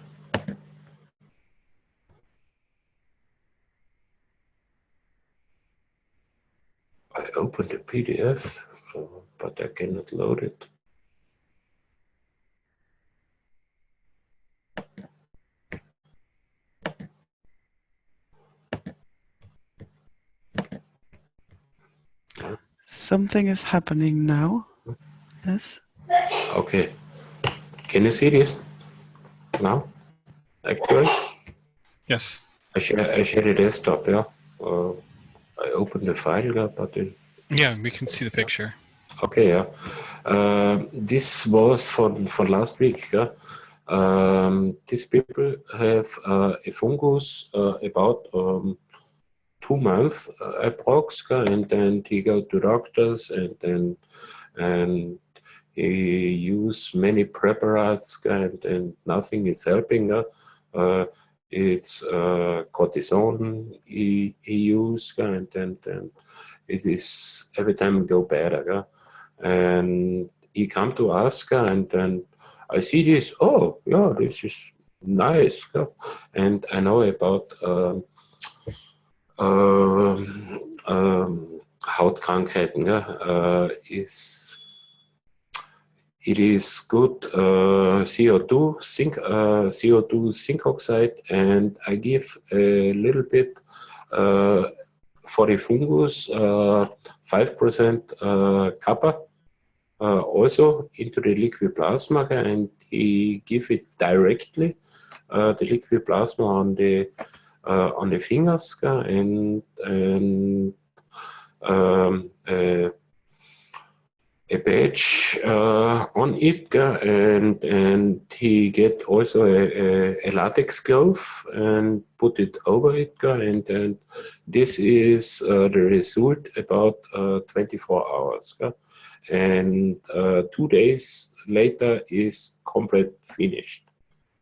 I opened the PDF, but I cannot load it. Something is happening now. Yes. Okay. Can you see this now? Actually, Yes. I share the desktop. Yeah. I opened the file, but Yeah, we can see the picture. okay. Yeah. This was for last week. Yeah. These people have a fungus about 2 months approx, and then he go to doctors, and he use many preparates, and nothing is helping. It's cortisone he use, and it is every time go better. And he come to us, and then I see this. Oh, yeah, this is nice. And I know about Hautkrankheiten. It is good CO2 zinc oxide, and I give a little bit for the fungus 5% kappa also into the liquid plasma, and he give it directly the liquid plasma on the fingers, and a badge on it, and he get also a latex glove and put it over it, and this is the result about 24 hours, and 2 days later is complete finished.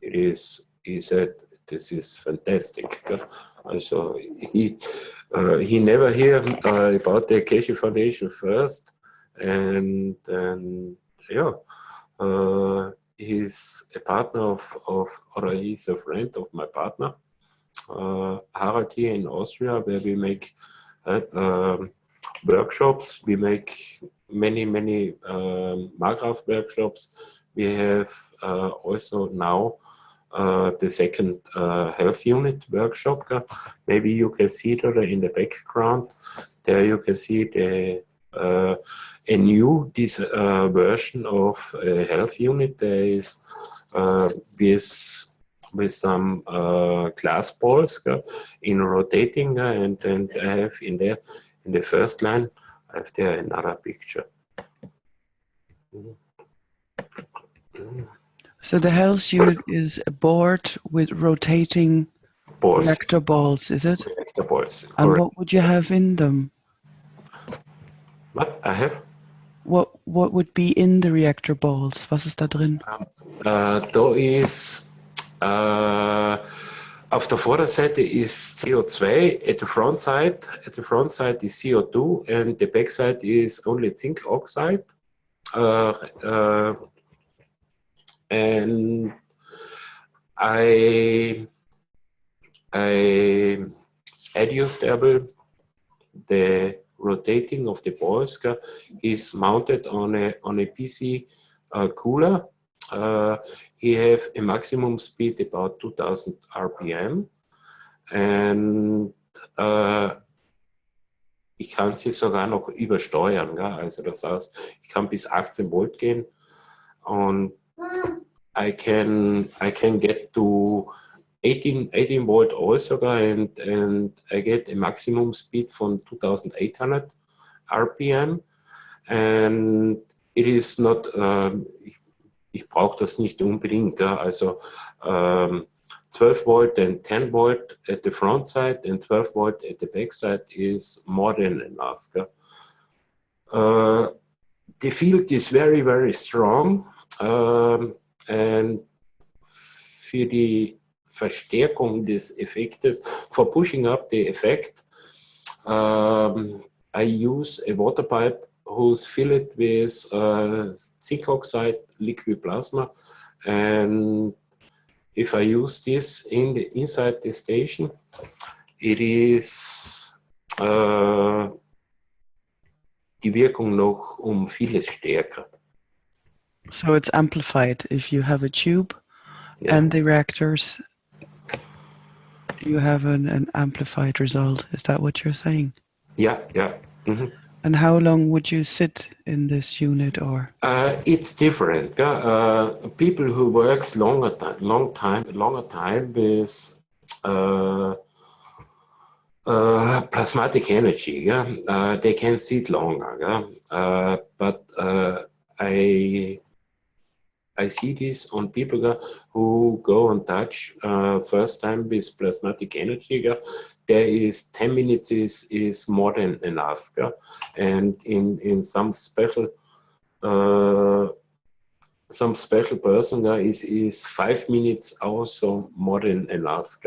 It is, he said, this is fantastic. So he never hear about the Keshe Foundation first, and yeah, he's a partner or he's a friend of my partner, Harald, here in Austria, where we make workshops. We make many Margraf workshops. We have also now the second health unit workshop. Maybe you can see it in the background. There you can see the a new version of a health unit. There is with some glass balls in rotating, and I have in there in the first line I have there another picture. So the health unit is a board with rotating reactor balls, is it? Reactor balls. And correct. What would you have in them? What I have? What would be in the reactor balls? Was ist da drin? Da ist auf der Vorderseite ist CO2, at the front side is CO2, and the back side is only zinc oxide. And I adjustable the rotating of the balls is mounted on a PC cooler. He have a maximum speed about 2000 RPM, and ich kann sie sogar noch übersteuern. Gell? Also das heißt, ich kann bis 18 Volt gehen und I can get to 18 volt also, and I get a maximum speed von 2800 RPM, and it is not, ich brauche das nicht unbedingt, ja? Also 12 volt and 10 volt at the front side and 12 volt at the back side is more than enough. The field is very, very strong, and für die Verstärkung des Effektes, for pushing up the effect, I use a water pipe who's filled with zinc oxide liquid plasma, and if I use this inside the station, it is die Wirkung noch vieles stärker. So it's amplified if you have a tube and the reactors, you have an amplified result. Is that what you're saying? Yeah. Mm-hmm. And how long would you sit in this unit, or? It's different. People who works longer time with plasmatic energy, they can sit longer. But I see this on people who go and touch first time with plasmatic energy. There is 10 minutes is more than enough. And in some special person is 5 minutes also more than enough.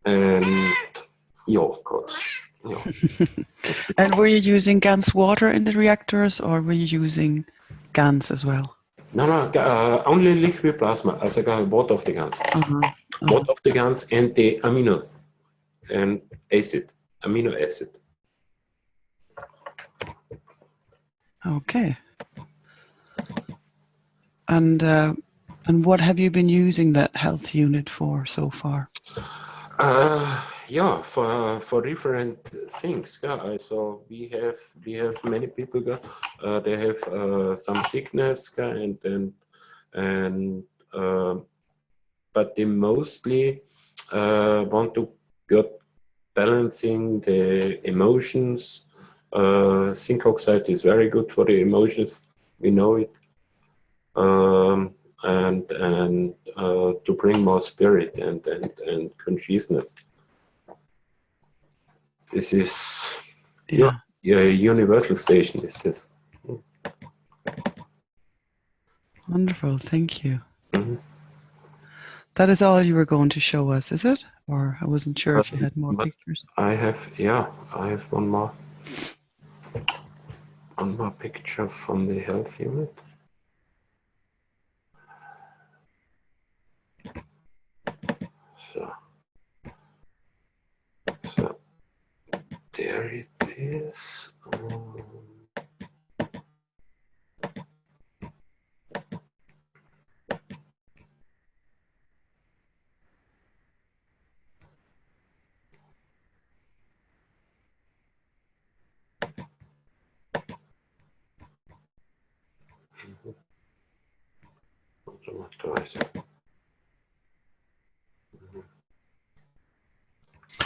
And God. And were you using GANS water in the reactors, or were you using GANS as well? No, only liquid plasma. Also water of the GANS. Water of the GANS and the amino acid. Okay. And what have you been using that health unit for so far? For different things. So we have many people. They have some sickness, but they mostly want to get balancing the emotions. Zinc oxide is very good for the emotions. We know it. And to bring more spirit and consciousness. This is universal station. Is this? Wonderful, thank you. Mm-hmm. That is all you were going to show us, is it? Or I wasn't sure if you had more pictures. I have one more picture from the health unit. So there it is.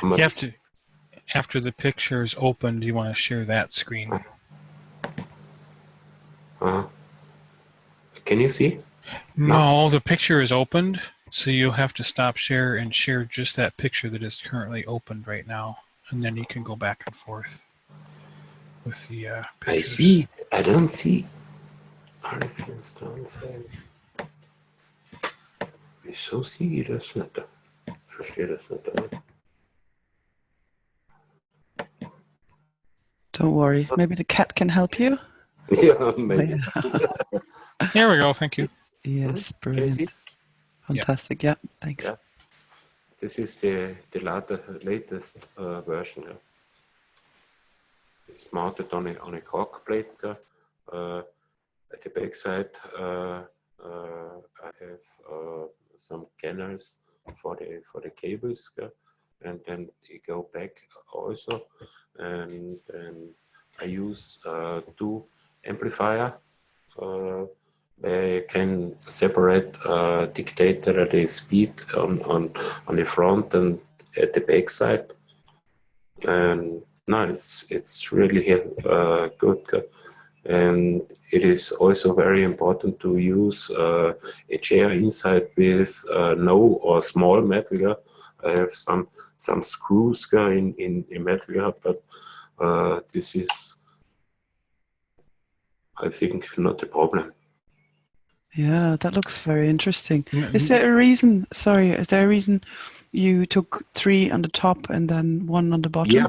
You have to, after the picture is opened, you want to share that screen. Can you see? No, the picture is opened, so you have to stop share and share just that picture that is currently opened right now, and then you can go back and forth with the pictures. I see. I don't see. Wieso sehe ich das nicht? Ich verstehe das nicht. Don't worry, maybe the cat can help you? Yeah, maybe. Here we go, thank you. Yes, brilliant. Fantastic, yeah, thanks. Yeah. This is the latest version. It's mounted on a cork plate. At the back side, I have some scanners for the cables, and then they go back also, and I use two amplifier. They can separate dictate the speed on the front and at the back side, and no, it's really good. And it is also very important to use a chair inside with no or small metal. I have some screws in metal, but this is, I think, not a problem. Yeah, that looks very interesting. Is there a reason, sorry, is there a reason you took 3 on the top and then 1 on the bottom? Yeah,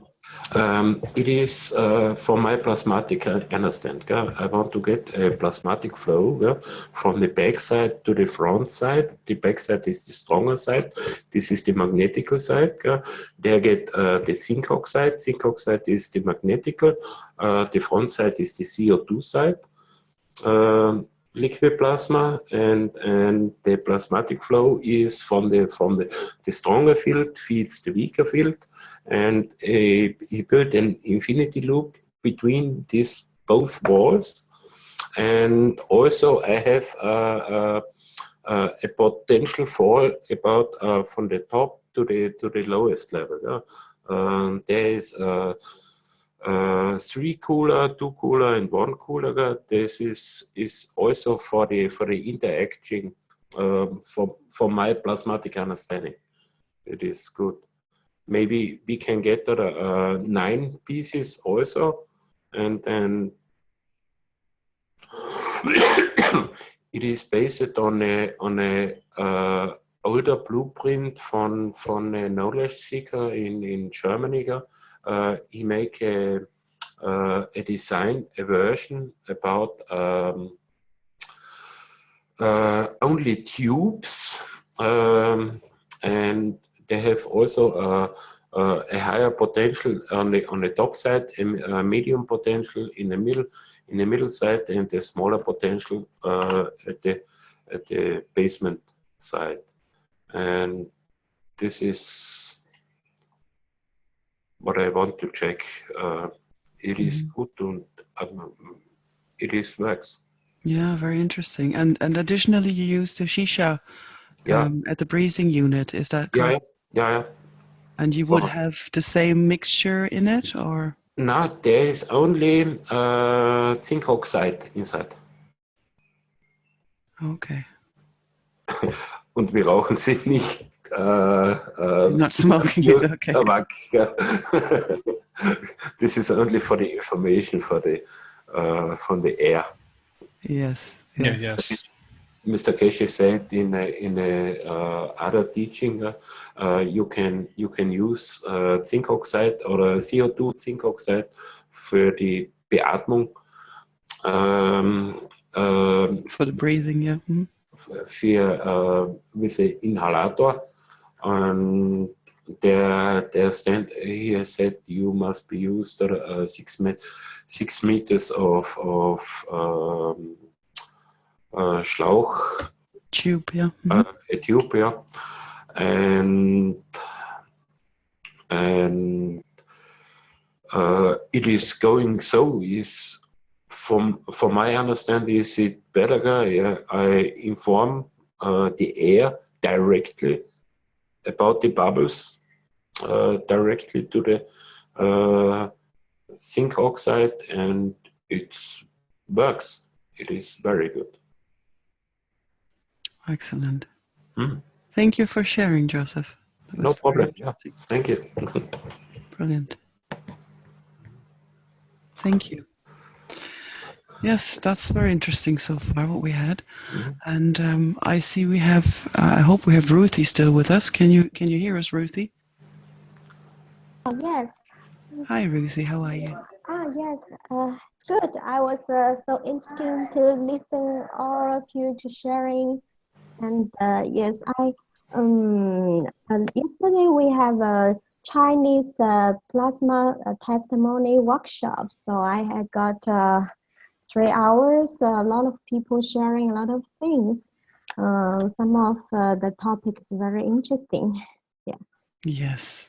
it is for my plasmatic, I understand. I want to get a plasmatic flow from the back side to the front side. The back side is the stronger side. This is the magnetical side. There get the zinc oxide. Zinc oxide is the magnetical. The front side is the CO2 side. Liquid plasma, and the plasmatic flow is from the stronger field feeds the weaker field, and he built an infinity loop between these both walls. And also I have a potential fall about from the top to the lowest level. There is 3 cooler, 2 cooler, and 1 cooler. This is also for the interaction for my plasmatic understanding. It is good. Maybe we can get 9 pieces also, and then it is based on a older blueprint from a knowledge seeker in Germany. He make a design, a version about only tubes, and they have also a higher potential on the top side, a medium potential in the middle side, and a smaller potential at the basement side. And this is what I want to check. It is good and it is works. Yeah, very interesting. And additionally, you use the shisha at the breathing unit. Is that correct? Yeah. And you would have the same mixture in it, or? No, there is only zinc oxide inside. Okay. Und wir rauchen sie nicht. Not smoking it, okay. Tabak. This is only for the information for the from the air. Yes. Yeah. Yes. Mr. Keshe said in a other teaching, you can use zinc oxide or CO2 zinc oxide für die Beatmung. For the breathing, yeah. With the inhalator, and there stand he said you must be used 6 meters of Schlauch tube, yeah. A tube, yeah, and it is going so is. From my understanding, is it better? I inform the air directly about the bubbles directly to the zinc oxide, and it works. It is very good. Excellent. Thank you for sharing, Joseph. No problem. Yeah. Thank you. Brilliant. Thank you. Yes, that's very interesting so far, what we had. And I see we have, I hope we have Ruthie still with us. Can you hear us, Ruthie? Oh, yes. Hi, Ruthie. How are you? Yes. Good. I was so interested to listen all of you to sharing. And yes, yesterday we have a Chinese plasma testimony workshop. So I had got 3 hours, a lot of people sharing a lot of things. some of the topics very interesting. Yeah. Yes.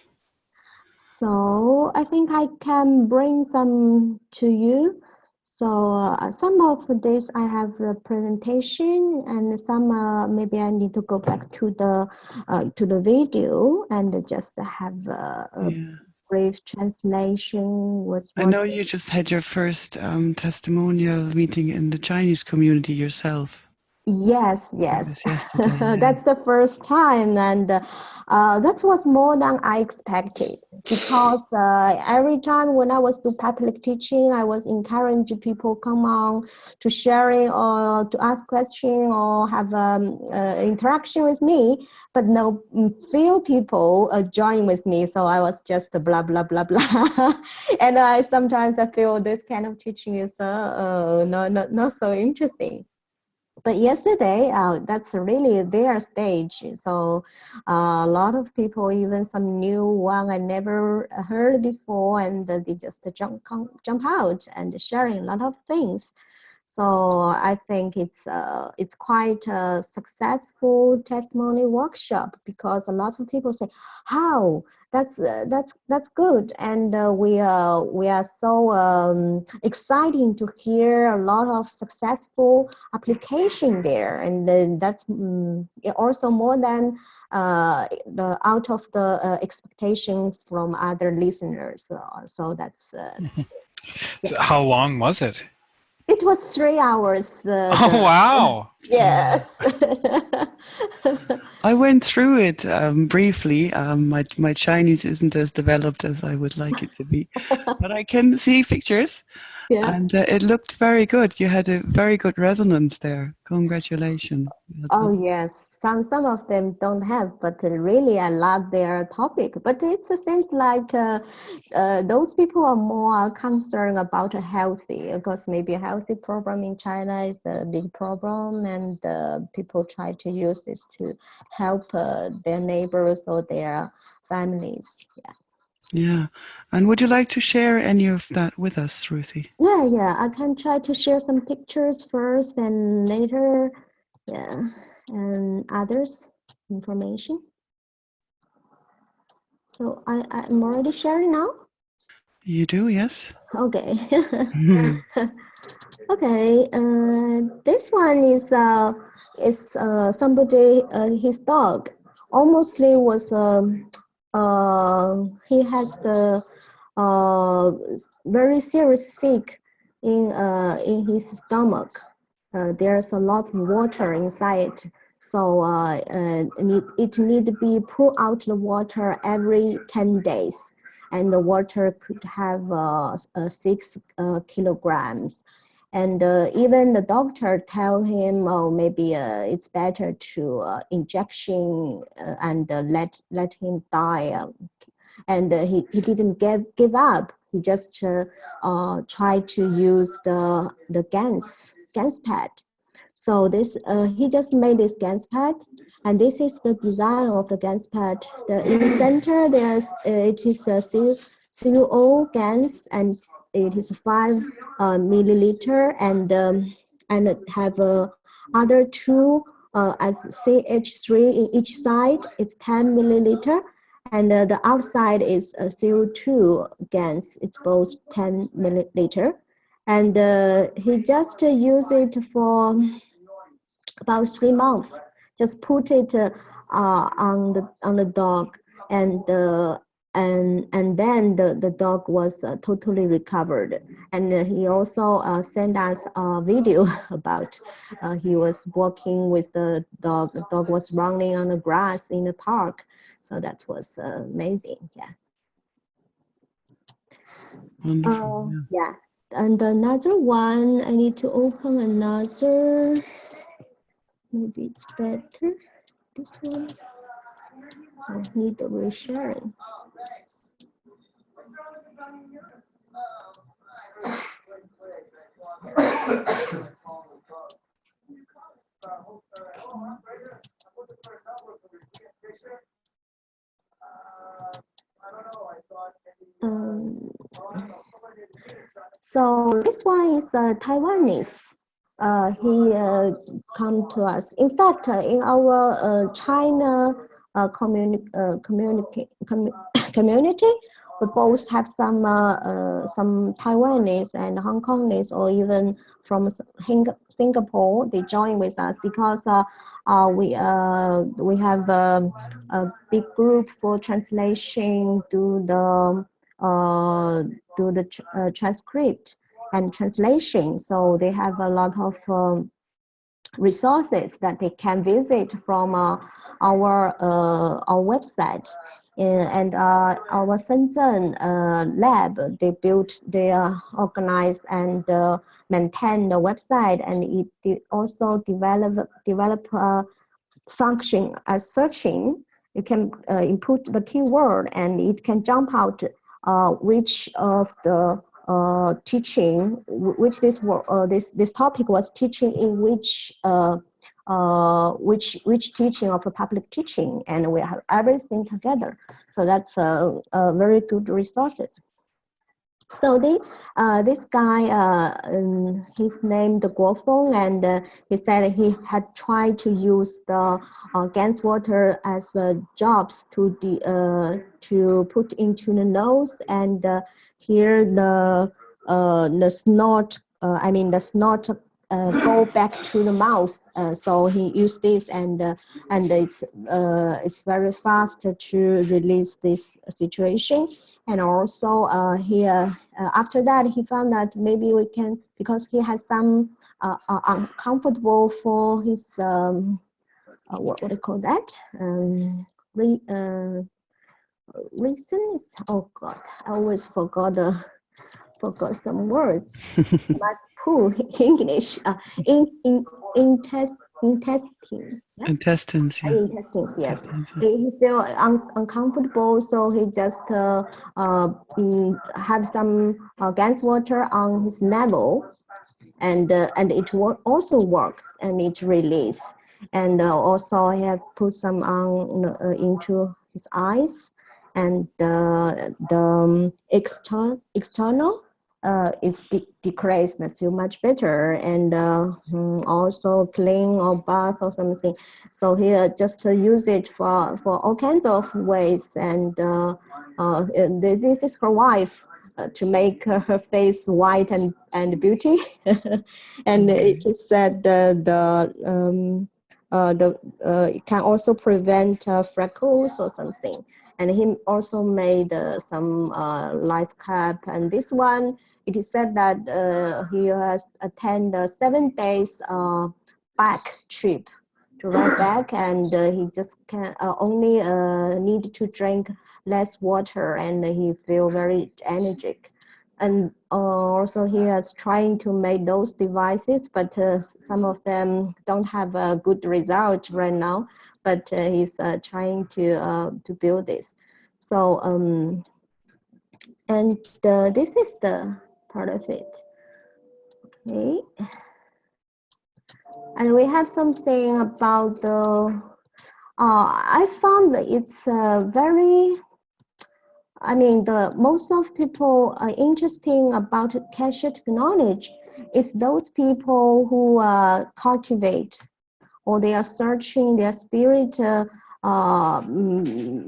So I think I can bring some to you. So some of this I have a presentation, and some maybe I need to go back to the video and just have a Yeah. brief translation. Was I what? know you just had your first testimonial meeting in the Chinese community yourself. Yes, That yes. was yesterday. Yeah. That's the first time, and that was more than I expected. Because every time when I was do public teaching, I was encouraging people come on to sharing or to ask questions or have interaction with me. But no, few people join with me, so I was just blah blah blah blah. And I sometimes I feel this kind of teaching is not so interesting. But yesterday, that's really their stage. So a lot of people, even some new one I never heard before, and they just jump out and sharing a lot of things. So I think it's quite a successful testimony workshop, because a lot of people say, "How? That's good," and we are so exciting to hear a lot of successful application there, and then that's also more than the out of the expectation from other listeners. So that's So how long was it? it was 3 hours. Oh, wow. Yes. I went through it briefly. My Chinese isn't as developed as I would like it to be, but I can see pictures, Yeah. and it looked very good. You had a very good resonance there. Congratulations. Oh yes. Some of them don't have, but really I love their topic. But it seems like those people are more concerned about a healthy, because maybe a healthy program in China is a big problem, and people try to use this to help their neighbors or their families. Yeah. Yeah. And would you like to share any of that with us, Ruthie? Yeah. I can try to share some pictures first, and later, yeah, and others information. So I'm already sharing now. You do, yes. Okay. Okay. This one is somebody his dog. Almostly was he has the very serious sick in his stomach. There's a lot of water inside, so it need to be pull out the water every 10 days, and the water could have 6 kilograms. And even the doctor tell him, oh, maybe it's better to injection and let him die. And he didn't give up. He just tried to use the GANS pad. So this he just made this GANS pad, and this is the design of the GANS pad. In the center, it is a CuO GANS, and it is 5 milliliter, and it have other 2 as CH3 in each side. It's 10 milliliter. And the outside is a CO2 gas. It's both 10 milliliter. And he just used it for about 3 months. Just put it on the dog, and then the dog was totally recovered. And he also sent us a video about he was walking with the dog. The dog was running on the grass in the park. So that was amazing. Yeah. Wonderful. Yeah. And another one, I need to open another. Maybe it's better. This one. I need the resharing. So this one is Taiwanese. he come to us. In fact, in our China community, we both have some Taiwanese and Hong Kongese, or even from Singapore. They join with us because we have a big group for translation to the transcript and translation. So they have a lot of resources that they can visit from our website. And our Shenzhen lab, they organized and maintain the website, and it also develop function as searching. You can input the keyword, and it can jump out which of the teaching, which this topic was teaching in which teaching of a public teaching, and we have everything together. So that's a very good resources. So this guy, he's named Guofeng, and he said he had tried to use the GAN's water as jobs to put into the nose, and here the snot. The snot go back to the mouth. So he used this, and it's very fast to release this situation. And also after that, he found that maybe we can, because he has some uncomfortable for his what do you call that, reason is, oh god, I always forgot some words. But pool English intestine. Yeah? Intestines, yeah. Intestines, yes. Intestines, yeah. He feel uncomfortable, so he just have some gas water on his navel, and it also works, and it release. And also he have put some on into his eyes, and the external is decreased and feel much better, and also clean or bath or something. So he just use it for all kinds of ways, and this is her wife to make her face white and beauty. And it is said it can also prevent freckles or something. And he also made some life cap, and this one, it is said that he has attended 7 days back trip to ride back, and he just can only need to drink less water, and he feel very energetic. And also he is trying to make those devices, but some of them don't have a good result right now. But he's trying to build this. So and this is the part of it. Okay. And we have something about the. I found that it's very. The most of people are interesting about Keshe technology is those people who cultivate, or they are searching their spirit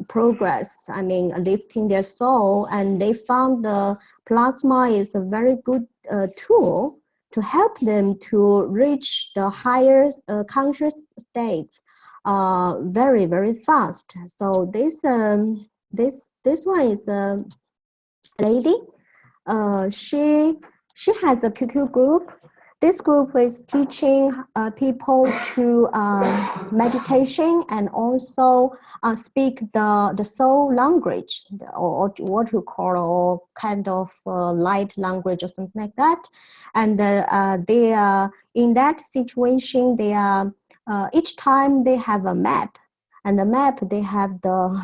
progress, lifting their soul, and they found the plasma is a very good tool to help them to reach the higher conscious states very, very fast. So this one is a lady. She has a QQ group. This group is teaching people to meditation, and also speak the soul language, or what you call all kind of light language or something like that. And they are in that situation. They are each time they have a map, and the map they have the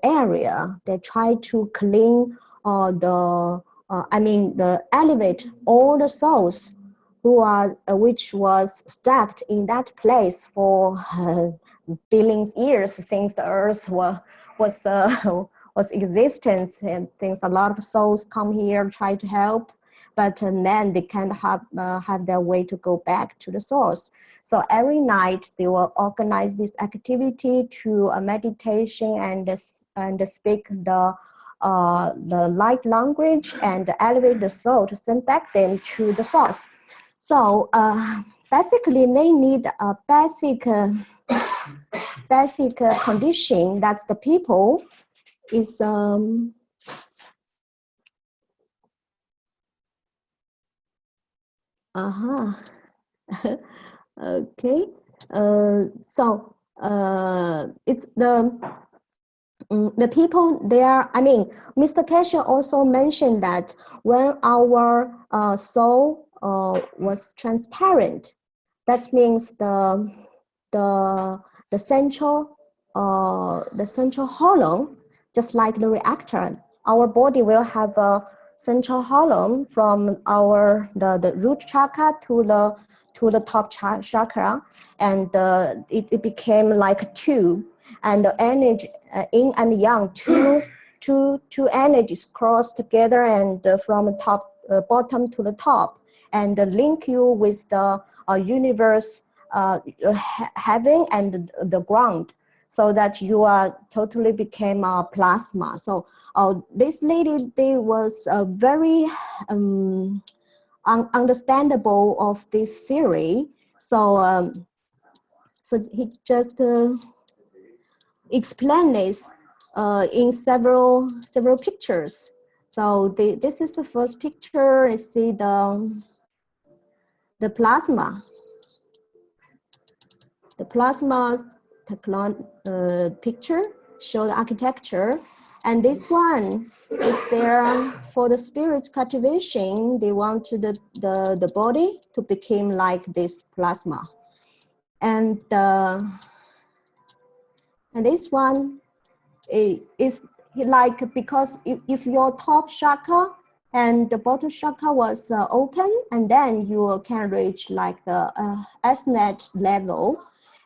area. They try to clean the elevate all the souls who are which was stuck in that place for billions years since the earth was existence, and things. A lot of souls come here, try to help, but then they can't have their way to go back to the source. So every night they will organize this activity to a meditation and speak the light language and elevate the soul to send back them to the source. So basically, they need a basic condition. That's the people is okay. So it's the people there. I mean, Mr. Keshe also mentioned that when our soul was transparent, that means the central hollow, just like the reactor. Our body will have a central hollow from the root chakra to the top chakra, and it became like a tube, and the energy yin and yang, two energies cross together, and from the top bottom to the top, and link you with the universe, heaven and the ground, so that you are totally became a plasma. So this lady, they was very understandable of this theory. So so he just explained this in several pictures. So this is the first picture. I see the plasma. The plasma picture show the architecture, and this one is there for the spirit cultivation. They want the body to become like this plasma, and this one is like, because if your top chakra and the bottom chakra was open, and then you can reach like the ascendant level,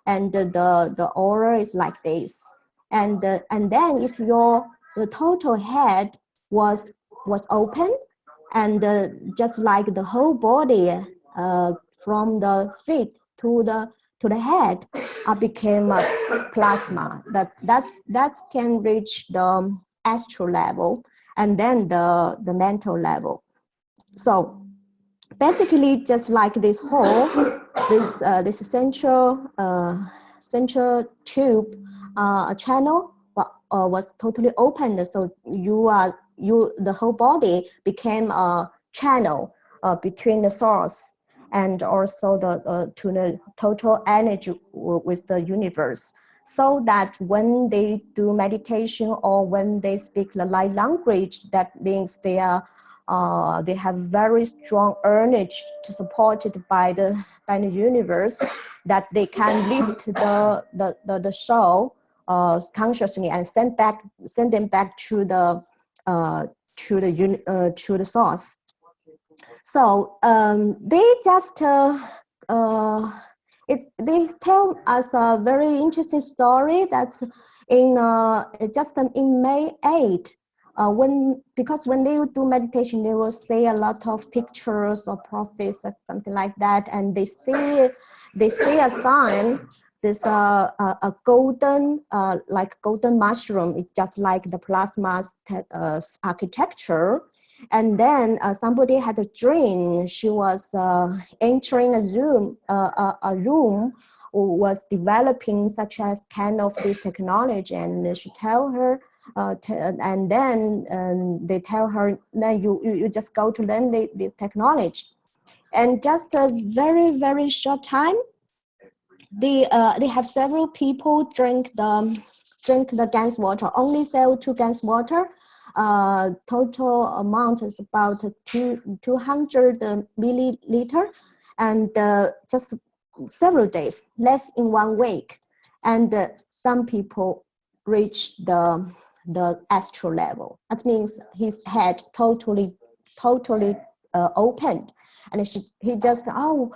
and the aura is like this, and then if the total head was open, and just like the whole body from the feet to the head became a plasma, that can reach the astral level, and then the mental level. So basically, just like this hole, this central tube channel was totally opened, so the whole body became a channel between the source and also to the total energy with the universe, so that when they do meditation or when they speak the light language, that means they have very strong urge to supported by the universe, that they can lift the soul consciously and send them back to the source. So they just they tell us a very interesting story that in May 8, because when they do meditation, they will say a lot of pictures or prophets or something like that, and they see a sign, this a golden like golden mushroom. It's just like the plasma architecture. And then somebody had a dream. She was entering a room was developing such as kind of this technology, and she tell her, and then they tell her, no, you just go to learn this technology. And just a very, very short time, they have several people drink the gas water, only sell 2 gas water. Total amount is about 200 milliliter, and just several days, less in 1 week. And some people reach the astral level. That means his head totally opened, And he just, oh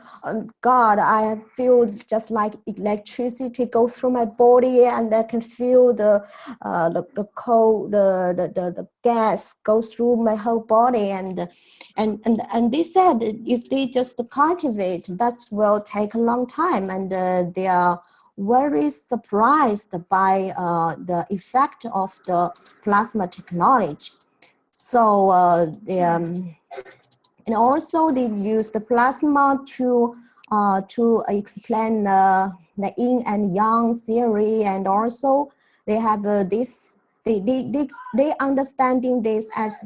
God, I feel just like electricity go through my body, and I can feel the cold, the gas go through my whole body, and they said if they just cultivate, that will take a long time, and they are very surprised by the effect of the plasma technology. So and also they use the plasma to explain the yin and yang theory, and also they have this they understanding this as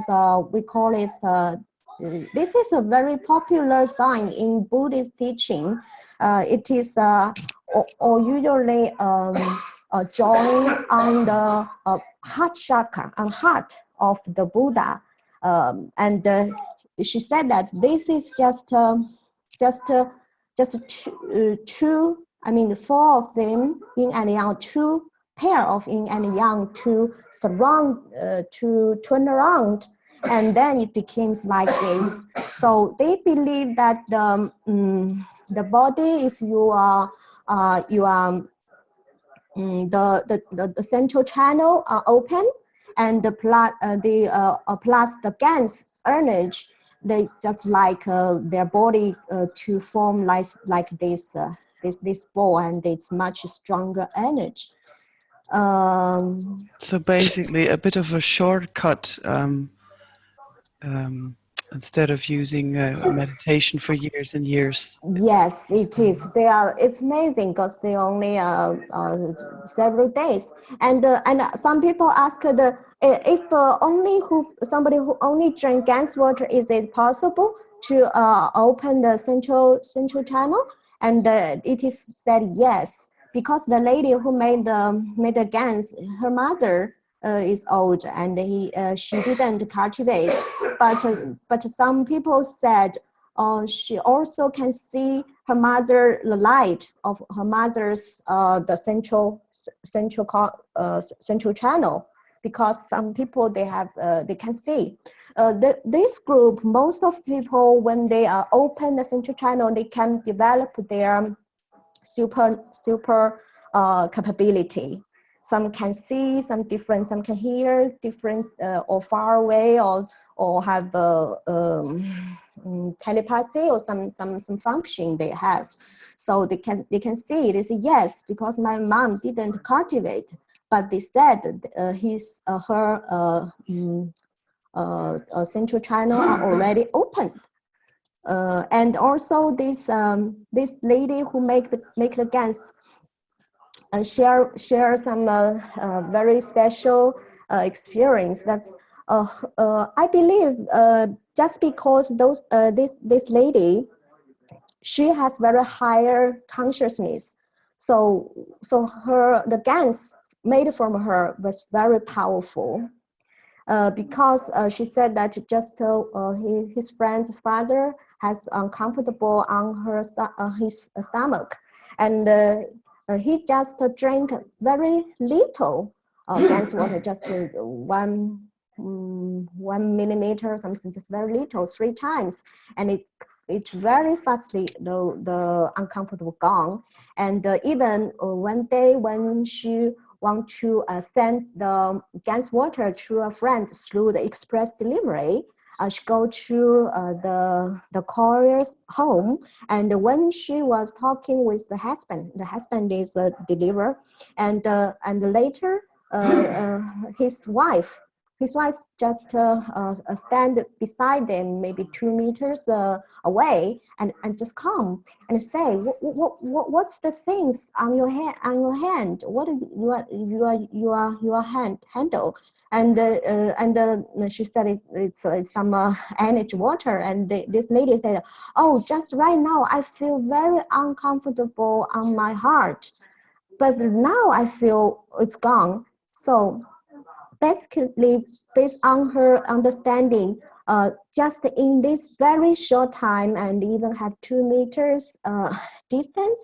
a we call it this is a very popular sign in Buddhist teaching. It is or usually join on the heart chakra and heart of the Buddha. And she said that this is just two, I mean, four of them, yin and yang, two pair of yin and yang to surround, to turn around, and then it becomes like this. So they believe that the body, if you are the central channel are open, and the plus the GAN's energy, they just like their body to form like this this ball, and it's much stronger energy. So basically, a bit of a shortcut. Instead of using meditation for years and years. Yes, it is. It's amazing because they only several days, and some people ask if somebody who only drink GAN's water, is it possible to open the central channel? And it is said yes, because the lady who made the GAN's, her mother is old, and she didn't cultivate, but some people said she also can see her mother, the light of her mother's the central channel, because some people they can see. This group, most of people, when they open the central channel, they can develop their super capability. Some can see, some can hear different, or far away, or have telepathy, or some function they have. So they can see. They say yes, because my mom didn't cultivate, but they said her central channel are already opened. And also this lady who make the GAN's share some very special experience. That's I believe just because this lady, she has very higher consciousness, so the GAN's made from her was very powerful. Because she said that just his friend's father has uncomfortable on his stomach, and he just drank very little GAN's water, just 1 millimeter, something, just very little, 3 times, and it very fastly the uncomfortable gone. And even one day when she want to send the GAN's water to a friend through the express delivery, she go to the courier's home, and when she was talking with the husband is a deliverer, and later his wife just stand beside them, maybe 2 meters away, and just come and say, what's the things on your hand? What your handle? And she said it's some energy water, and this lady said, oh, just right now I feel very uncomfortable on my heart, but now I feel it's gone. So basically, based on her understanding, just in this very short time, and even have 2 meters distance,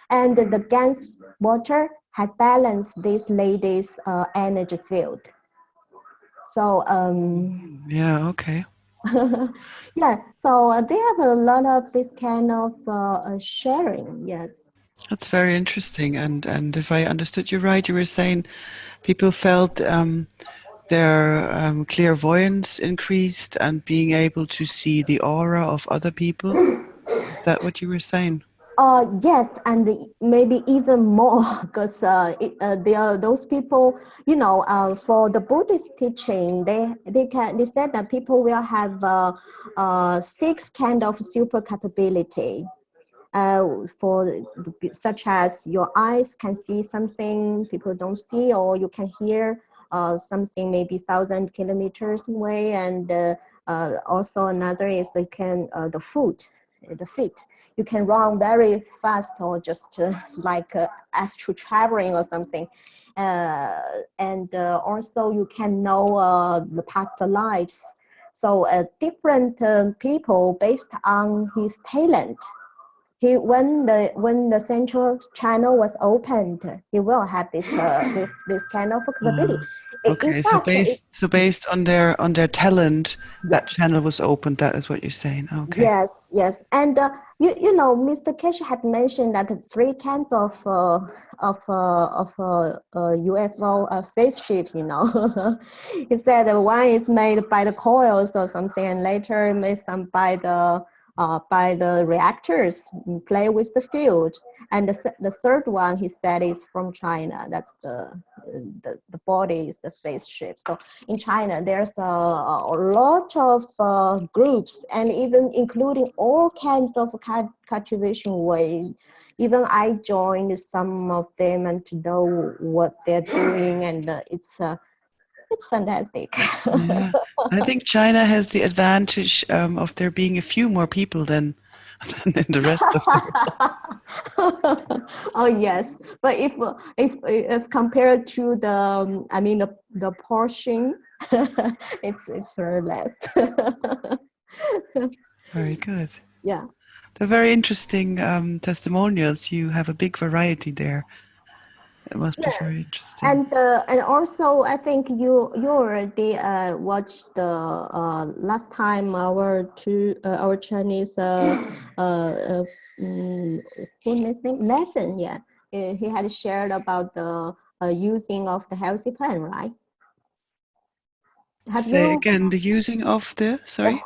and the GAN's water had balanced this lady's energy field. So yeah, okay. Yeah, so they have a lot of this kind of sharing. Yes. That's very interesting. And if I understood you right, you were saying people felt their clairvoyance increased and being able to see the aura of other people. Is that what you were saying? Yes, and maybe even more, because there are those people, you know, for the Buddhist teaching, they said that people will have six kind of super capability. For such as your eyes can see something people don't see, or you can hear something maybe 1,000 kilometers away, and also another is they can the feet. You can run very fast, or just like astral traveling or something. And also you can know the past lives. So different people based on his talent. When the central channel was opened, he will have this kind of capability. In Okay, so fact, based on their talent, that channel was opened. That is what you're saying. Okay. yes, and you know, Mr. Keshe had mentioned that three kinds of UFO spaceships. You know, he said that one is made by the coils or something, and later made some by the reactors, play with the field, and the third one he said is from China. That's the body is the spaceship. So in China, there's a lot of groups, and even including all kinds of cultivation ways. Even I joined some of them and to know what they're doing, and it's fantastic. Yeah, I think China has the advantage of there being a few more people than in the rest of the world. Oh yes, but if compared to the I mean the portion, it's very less. Very good. Yeah. They're very interesting testimonials. You have a big variety there. It must be very interesting. And also I think you already watched the last time our Chinese goodness name lesson. Yeah, he had shared about the using of the healthy plan, right? Have Say you again, the using of the, the sorry?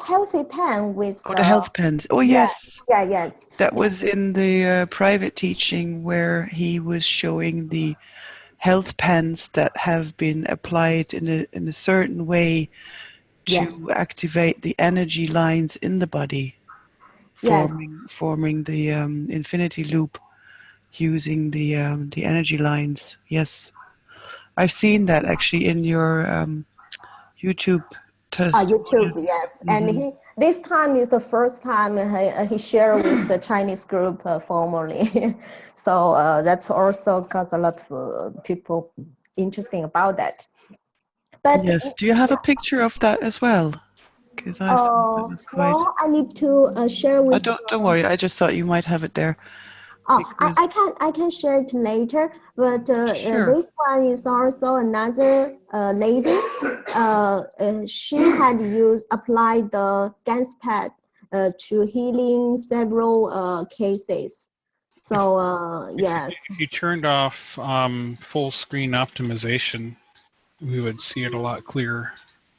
healthy plan with Oh, the health pens. Oh, yeah, yes. yes. That was in the private teaching where he was showing the health pens that have been applied in a certain way Yes. to activate the energy lines in the body, Yes. forming the infinity loop using the energy lines. Yes, I've seen that actually in your YouTube test. YouTube, yes. And Mhm. this time is the first time he shared with the Chinese group formally. So that's also got a lot of people interesting about that. But Yes. Do you have a picture of that as well? Because I thought that was quite. well, I need to share with. Don't worry. I just thought you might have it there Oh, because I can share it later. But sure. this one is also another lady. She had applied the gas pad to healing several cases. So yes. If you turned off full screen optimization, we would see it a lot clearer.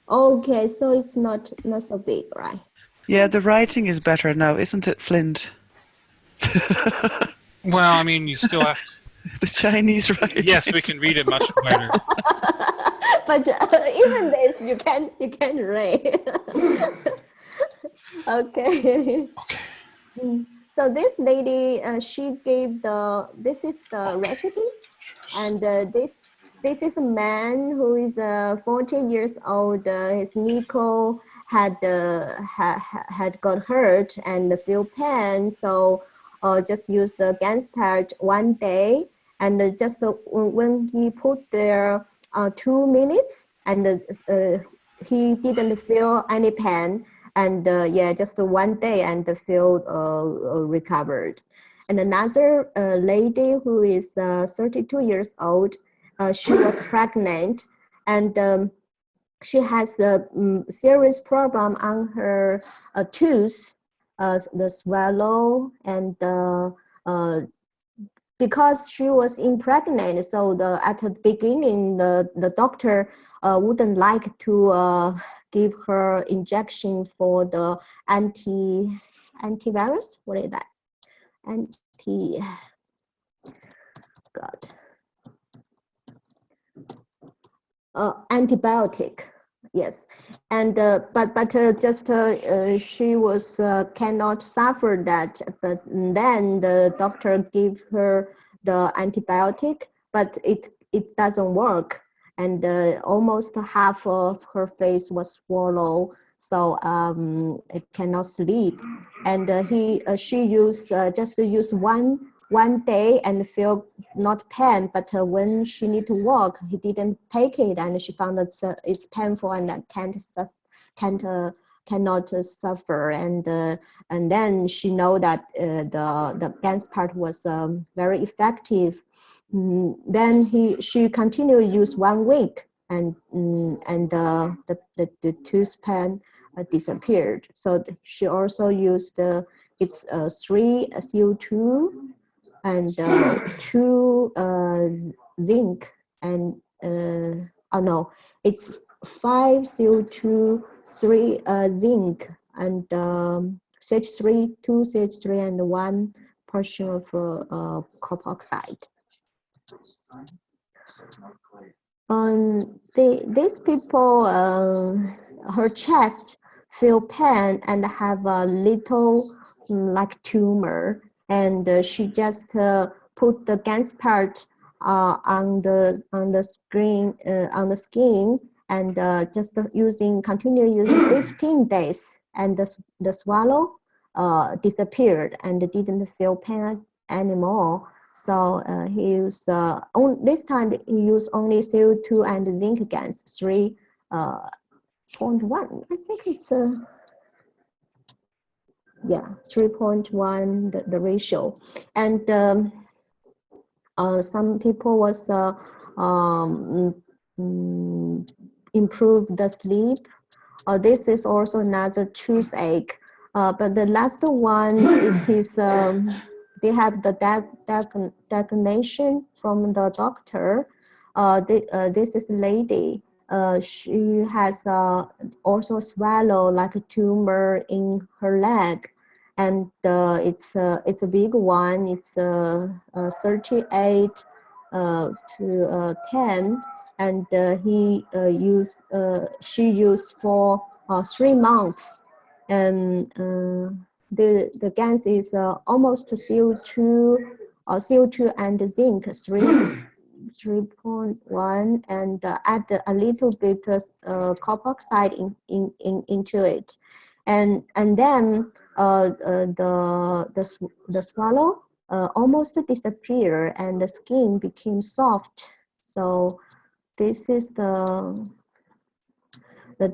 Okay, so it's not so big, right? Yeah, the writing is better now, isn't it, Flint? Well, I mean, you still have. The Chinese writing. Yes, we can read it much better. But even this, you can read. Okay. So this lady, she gave this is the recipe, and this is a man who is 40 years old. His Nico had got hurt and feel pain, so just use the gas pad one day, and just when he put there 2 minutes, and he didn't feel any pain, and yeah, just one day and feel recovered. And another lady who is 32 years old, she was pregnant, and she has a serious problem on her tooth, the swallow, and because she was impregnated, so at the beginning the doctor wouldn't like to give her injection for the antivirus. What is that? Antibiotic. Yes, and but just she was cannot suffer that. But then the doctor gave her the antibiotic, but it doesn't work, and almost half of her face was swollen, so it cannot sleep. And she used just use one day and feel not pain, but when she need to walk, he didn't take it, and she found that it's painful and cannot suffer, and then she know that the dance part was very effective. Then she continued use 1 week, and the tooth pain disappeared. So she also used it's 3 CO2 and 2 zinc, and oh no, it's 5 CO2, 3 zinc, and CH3, 2 CH3, and 1 portion of copper oxide. These people, her chest feel pain and have a little like tumor, and she just put the GANS part on the screen on the skin, and just continue using 15 days, and the swallow disappeared and didn't feel pain anymore. So he used this time he used only CO2 and zinc GANS 3.1. I think it's yeah, 3.1 the ratio, and some people was improve the sleep. This is also another toothache, but the last one it is they have the diagnosis from the doctor. This is a lady. She has also swallow like a tumor in her leg, and it's a big one. It's 38 to 10, and she used for 3 months, and the GANS is almost CO2 and zinc 3.1, and add a little bit copper oxide into it, and then the swallow almost disappeared, and the skin became soft. So this is the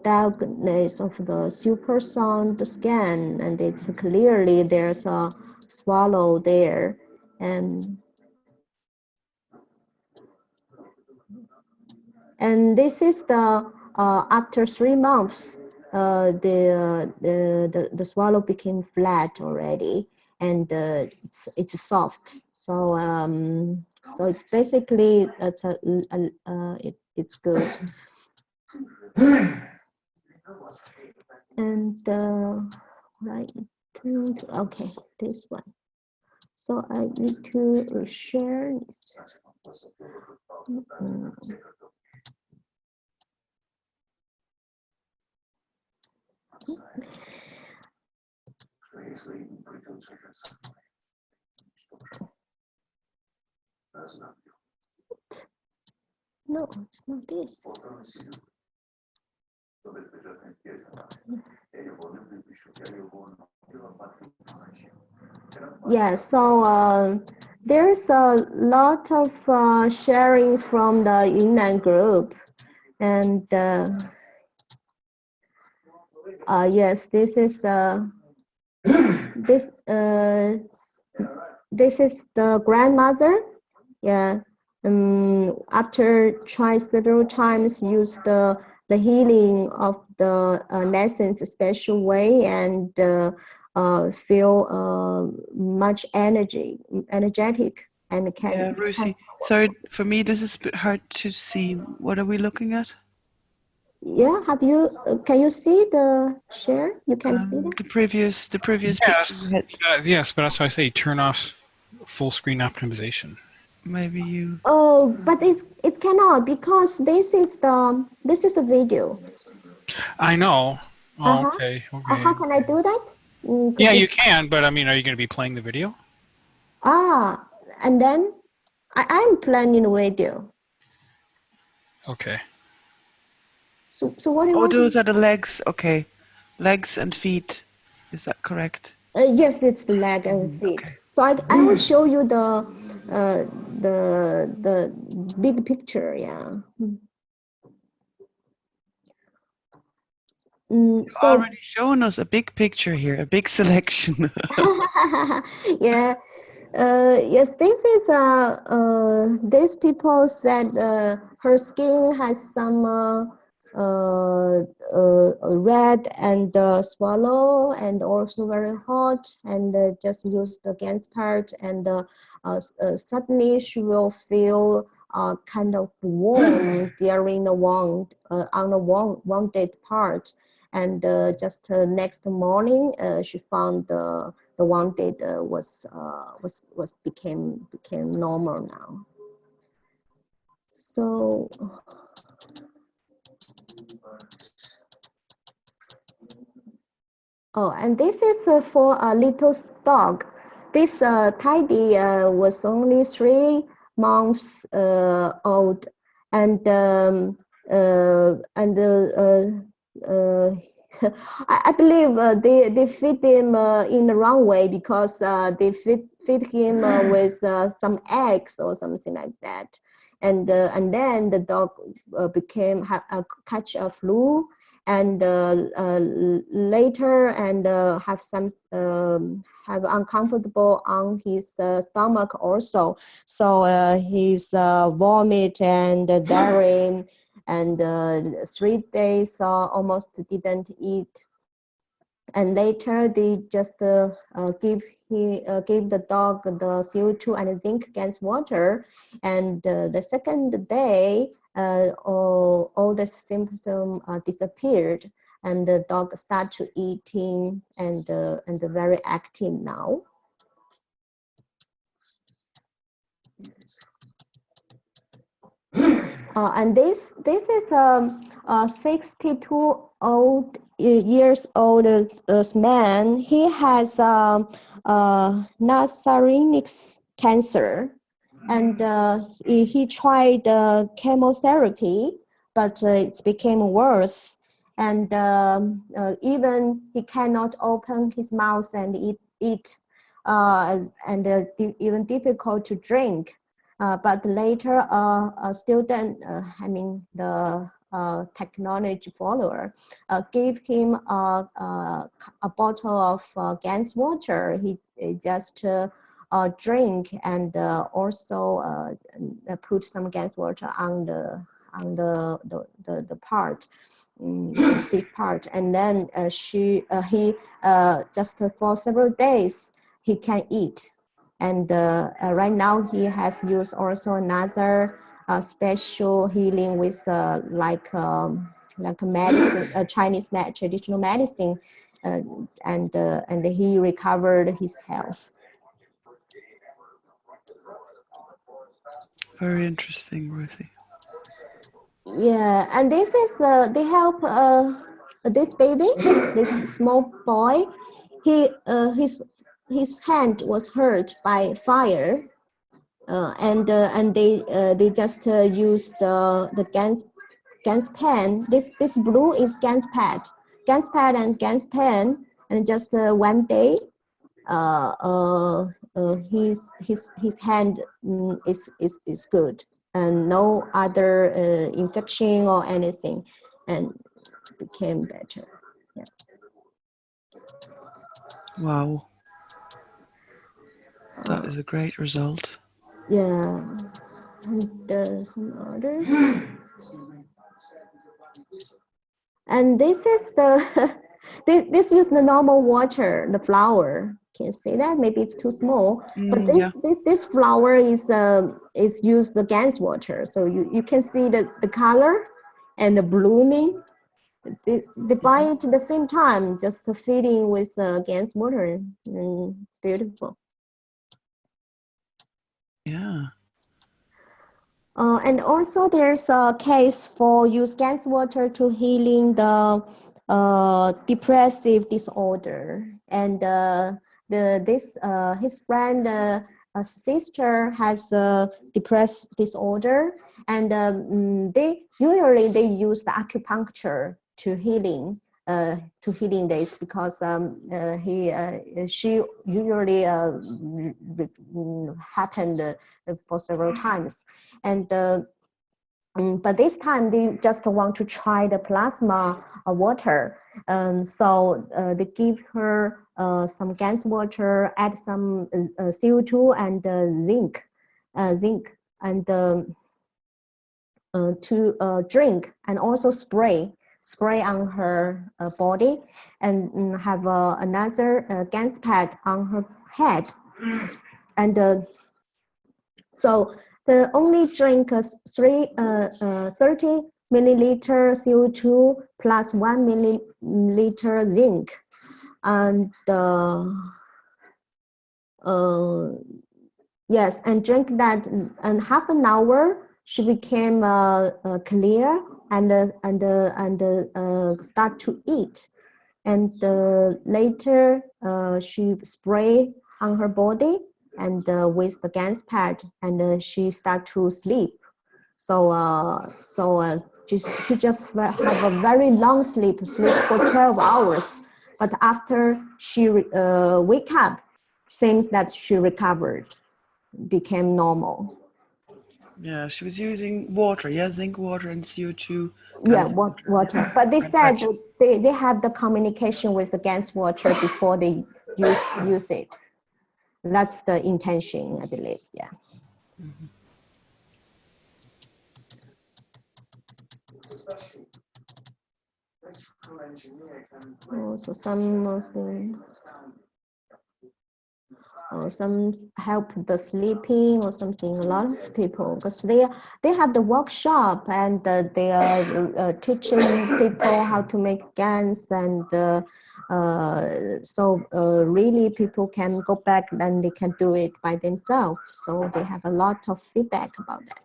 diagnosis of the supersound scan, and it's clearly there's a swallow there, and this is the after 3 months, the swallow became flat already, and it's soft. So so it's basically it's good. And right, okay, this one. So I need to share this. No, it's not this. Yeah, so there's a lot of sharing from the Yunnan group, and yes, this is the this is the grandmother. Yeah, after trying several times, use the the healing of the lessons a special way, and feel much energetic, and can. Yeah, Rusi. Sorry, for me this is a bit hard to see. What are we looking at? Yeah, have you? Can you see the share? You can see that. The previous picture you Yes, had. yes, but that's why I say turn off full screen optimization. Maybe you. Oh, but it cannot, because this is a video. I know. Oh, Uh-huh. okay. Okay. How can I do that? Yeah, you can, but I mean, are you going to be playing the video? And then I'm planning video. Okay. So what do you Oh, want? those are the legs. Okay, legs and feet. Is that correct? Yes, it's the leg and feet. Okay. So I will show you the big picture. Yeah. You've So already shown us a big picture here, a big selection. yeah. Yes, this is these people said her skin has some red and swallow, and also very hot, and just use the against part, and suddenly she will feel kind of warm during the wound, on the wounded part, and just next morning she found the wounded became normal now. So and this is for a little dog. This Tidy was only 3 months old, and I believe they feed him in the wrong way, because they feed him with some eggs or something like that, and then the dog catch a flu, and later, and have uncomfortable on his stomach also. So his vomit and diarrhea, and 3 days almost didn't eat. And later they just give the dog the CO2 and zinc against water, and the second day all the symptoms disappeared, and the dog start to eating, and very active now. And this is 62 years old man. He has nasopharynx cancer, and he tried chemotherapy, but it became worse, and even he cannot open his mouth and eat, and even difficult to drink. But later, a student, the technology follower, gave him a bottle of gas water. He just drink, and also put some gas water on the part, the sick part, and then he just for several days he can eat. And right now he has used also another special healing with like a medicine, Chinese traditional medicine, and he recovered his health. Very interesting, Ruthie. Yeah, and this is they help this baby, this small boy. His hand was hurt by fire, and they just use the Gans pen. This blue is Gans pad and Gans pen, and just one day, his hand is good, and no other infection or anything, and became better. Yeah. Wow. That is a great result. Yeah. And some others. And this is the this is the normal water, the flower. Can you see that? Maybe it's too small, but Yeah. this flower is used the GANS water. So you can see the color and the blooming. They buy it at the same time, just feeding with GANS water. It's beautiful. Yeah. And also there's a case for use GANS water to healing the depressive disorder. And his friend sister has a depressed disorder, and they usually use the acupuncture to healing this, because she usually happened for several times. And but this time they just want to try the plasma water. So they give her some GANS water, add some CO2 and zinc, and to drink, and also spray on her body, and have another GANS pad on her head. And so the only drink 30 milliliter CO2 plus 1 milliliter zinc, and yes, and drink that, and half an hour she became clear, and start to eat. And later she spray on her body, and with the GANS pad, and she start to sleep. So she just have a very long sleep for 12 hours. But after she wake up, seems that she recovered, became normal. Yeah, she was using water, yeah, zinc water and CO2. Yeah, water. But they said they have the communication with the GANS water before they use it. That's the intention, I believe. Yeah. Mm-hmm. So some of some help the sleeping or something. A lot of people, because they have the workshop, and they are teaching people how to make GANS, and so really people can go back and they can do it by themselves. So they have a lot of feedback about that.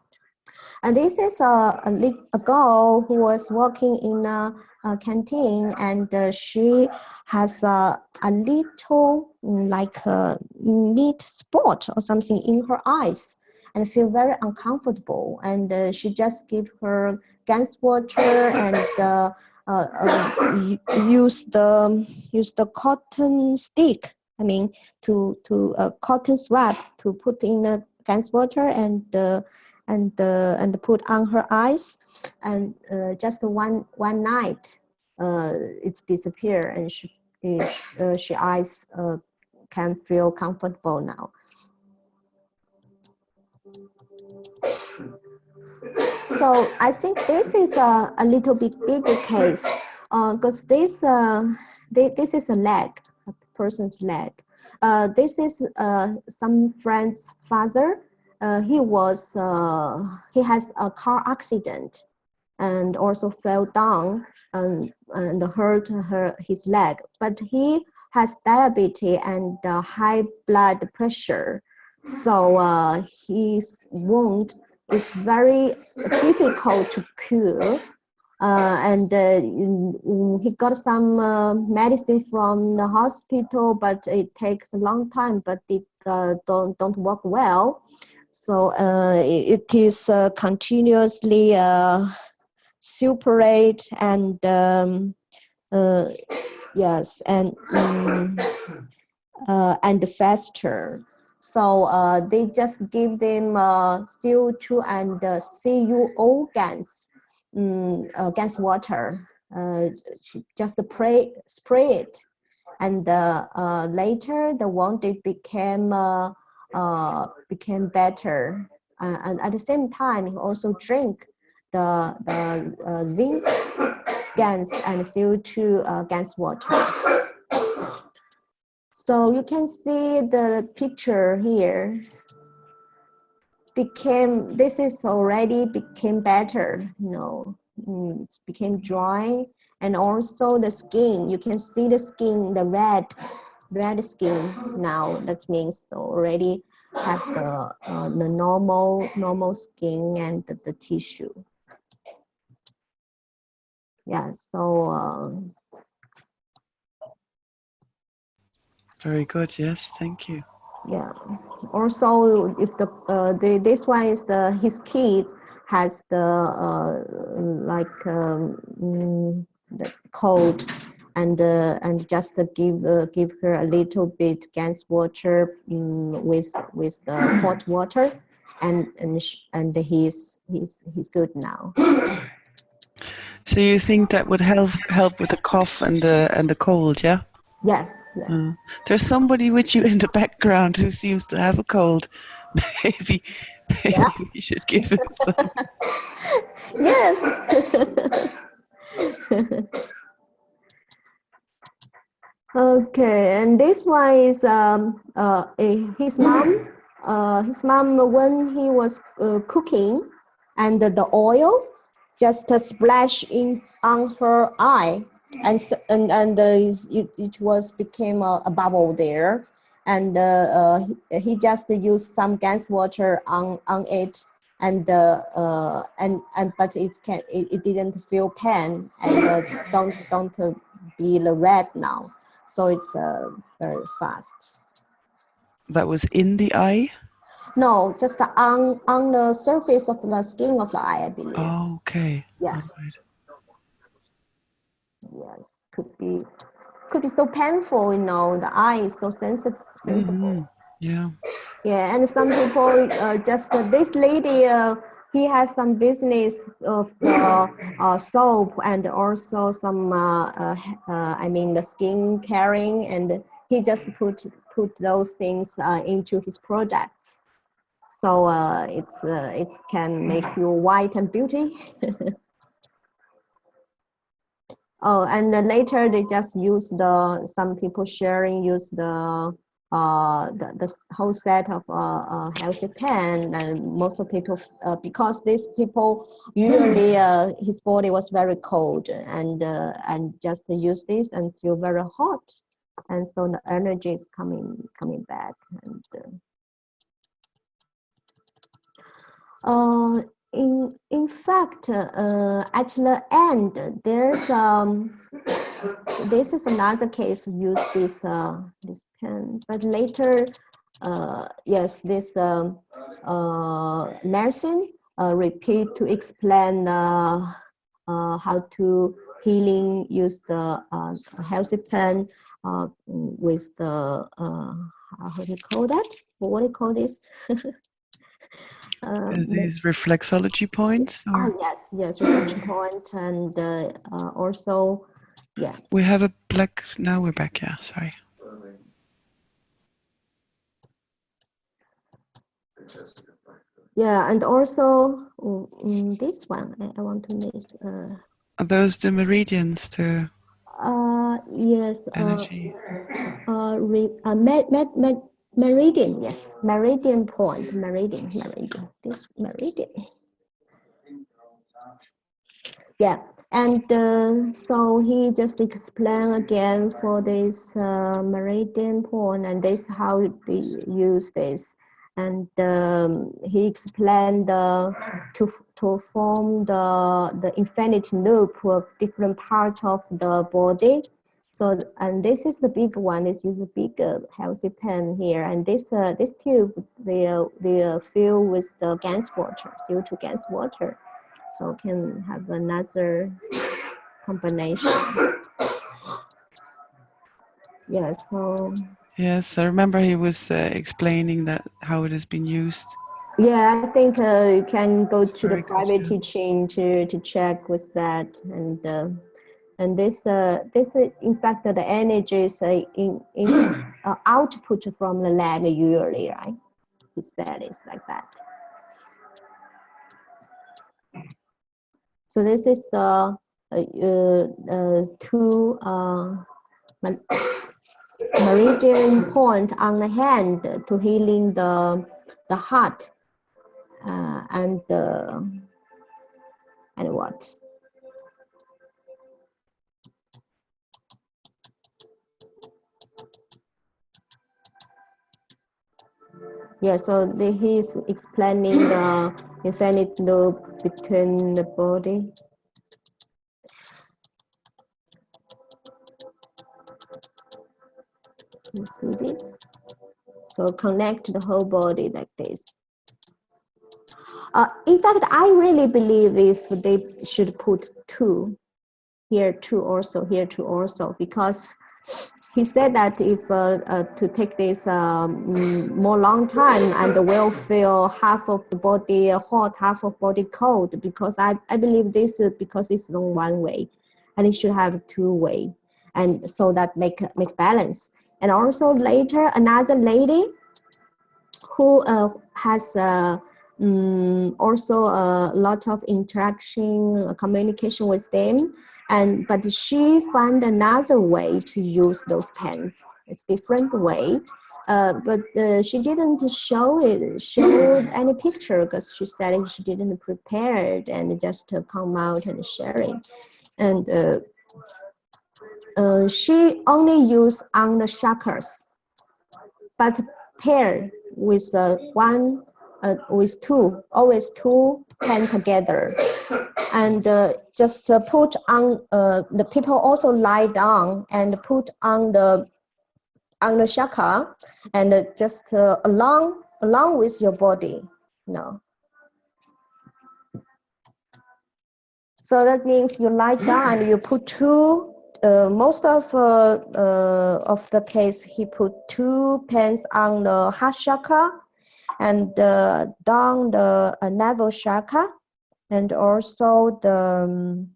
And this is a girl who was working in a canteen, and she has a little like a meat spot or something in her eyes, and feel very uncomfortable. And she just give her GANS water, and use the cotton stick. I mean, to cotton swab to put in the GANS water, and put on her eyes, and just one night it's disappeared, and she eyes can feel comfortable now. So I think this is a little bit bigger case, because this is a leg, a person's leg. This is some friend's father. He has a car accident, and also fell down, and hurt his leg. But he has diabetes and high blood pressure, so his wound is very difficult to cure. And he got some medicine from the hospital, but it takes a long time, but it don't work well. So it is continuously suppurate, and yes, and faster. So they just give them CO2 and CuO GANS water. Just spray it, and later the wound became better. And at the same time, he also drink the zinc gas and CO2 gas water. So you can see the picture here. This is already became better, it became dry, and also the skin, you can see the skin, the red skin now. That means already have the normal skin and the tissue. Yeah, so Very good. Yes, thank you. yeah. Also, if this one is his kid has the cold, and just give her a little bit gas water with the hot water, and he's good now. So you think that would help with the cough and the cold, yeah? Yes. There's somebody with you in the background who seems to have a cold. Maybe you should give him some. Yes. Okay, and this one is his mom. His mom, when he was cooking, and the oil just splash in on her eye, and it was became a bubble there, and he just used some gas water on it, and but it didn't feel pain, and don't be red now. So it's very fast. That was in the eye? No, just on the surface of the skin of the eye, I believe. Oh, okay. Yeah. Right. Yeah, could be so painful, the eye is so sensitive. Mm-hmm. Yeah. Yeah, and some people just this lady, he has some business of soap, and also some the skin caring, and he just put those things into his products. So it can make you white and beauty. Oh, and then later they just use some people sharing use the whole set of healthy pen, and most of people because these people usually his body was very cold, and just use this and feel very hot, and so the energy is coming back. And in fact, at the end, there's this is another case use this pen, but later, yes, this nursing repeat to explain how to healing use the healthy pen with the how do you call that? What do you call this? These reflexology points? Or? Yes, reflection point, and also, yeah. We have a black, now we're back, yeah, sorry. Yeah, and also this one, I want to miss. Are those the meridians to Yes. energy? Meridian, yes. Meridian point, meridian. This meridian. Yeah, and so he just explained again for this meridian point, and this how they use this, and he explained to form the infinite loop of different parts of the body. So, and this is the big one. This is a big healthy pen here, and this tube they fill with the gas water, CO2 gas water. So can have another combination. Yeah, so. Yes, I remember he was explaining that how it has been used. Yeah, I think you can go to the private good, teaching to check with that, and this in fact the energy is in output from the leg usually, right? He said it's like that. So this is the two meridian point on the hand to healing the heart and what? Yeah, so he's explaining the infinite loop between the body. You see this? So connect the whole body like this. In fact, I really believe if they should put two, here two also, here two also, because he said that if to take this more long time and will feel half of the body hot, half of body cold, because I believe this is because it's not one way, and it should have two way, and so that make balance. And also later another lady who has also a lot of interaction, communication with them, but she found another way to use those pens. It's different way, but she didn't show any picture because she said she didn't prepare it and just come out and sharing. And she only used on the chakras, but pair with one, with two, always two pen together, and just put on. The people also lie down and put on the chakra, and just along with your body, So that means you lie down and you put two. Most of the case, he put two pens on the heart chakra and down the navel chakra, and also the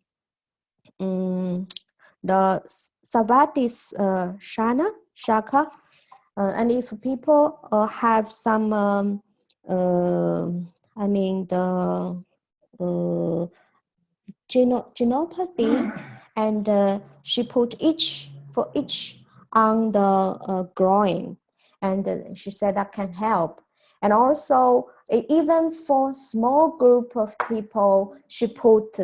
Savati's chakra. And if people have some, I mean the genopathy, and she put each on the groin, and she said that can help. And also even for small group of people, she put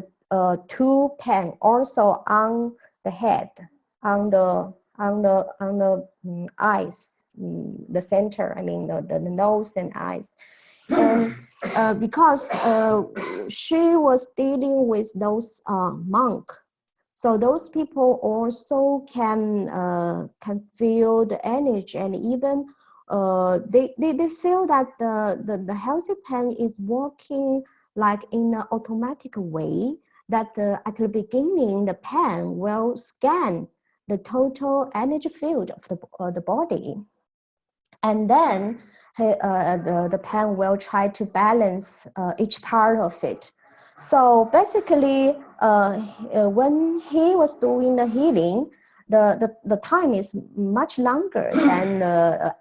two pen also on the head, on the eyes, the center, I mean the nose and eyes. And because she was dealing with those monk, so those people also can feel the energy, and even they feel that the healthy pen is working like in an automatic way, that at the beginning the pen will scan the total energy field of the body, and then the pen will try to balance each part of it. So basically, when he was doing the healing, the time is much longer than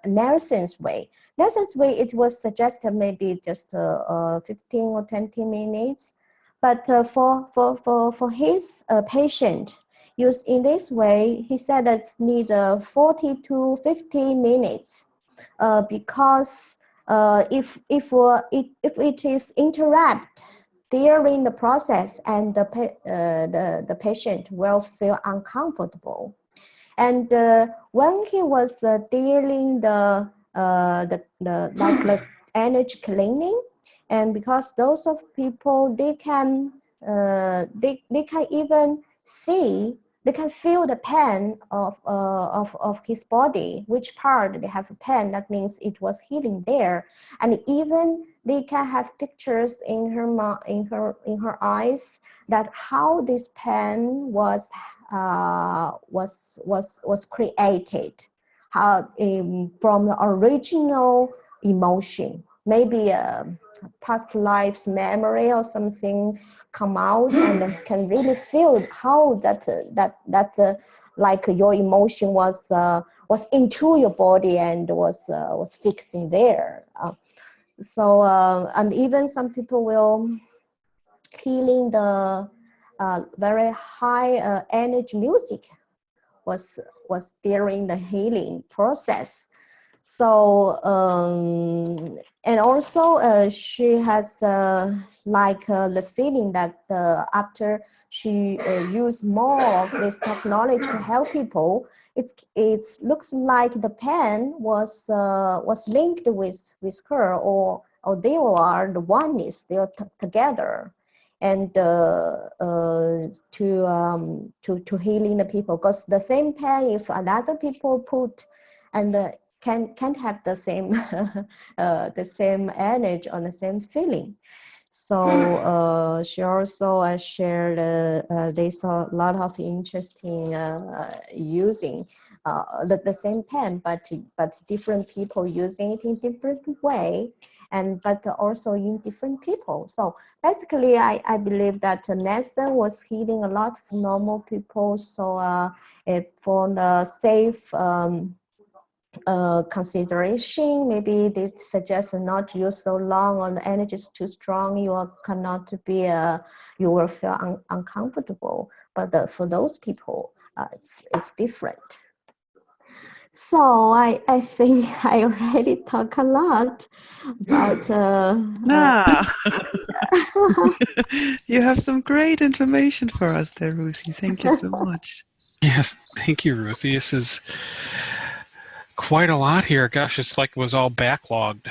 Nelson's way. Nelson's way, it was suggested maybe just 15 or 20 minutes, but for his patient, used in this way, he said that it's need 40 to 50 minutes. Because if it is interrupt during the process, and the patient will feel uncomfortable. And when he was dealing the energy cleaning, and because those of people, they can even see, they can feel the pain of his body, which part they have pain, that means it was healing there. And even they can have pictures in her eyes, that how this pain was created, how from the original emotion, maybe past lives memory or something come out, and can really feel how that like your emotion was into your body and was fixed in there. So and even some people will healing the very high energy music was during the healing process. So and also she has the feeling that after she used more of this technology to help people, it looks like the pain was linked with her, or they are the oneness, they are together, and to healing the people, because the same pain, if another people put and can't have the same the same energy or the same feeling. So she also shared there's a lot of interesting using the same pen, but different people using it in different way, and but also in different people. So basically, I believe that NASA was healing a lot of normal people. So for the safe consideration, maybe they suggest not to use so long, or the energy is too strong, you cannot be you will feel uncomfortable. But for those people, it's different. So I think I already talk a lot about you have some great information for us there, Ruthie. Thank you so much. Yes, thank you, Ruthie. This is quite a lot here. Gosh, it's like it was all backlogged.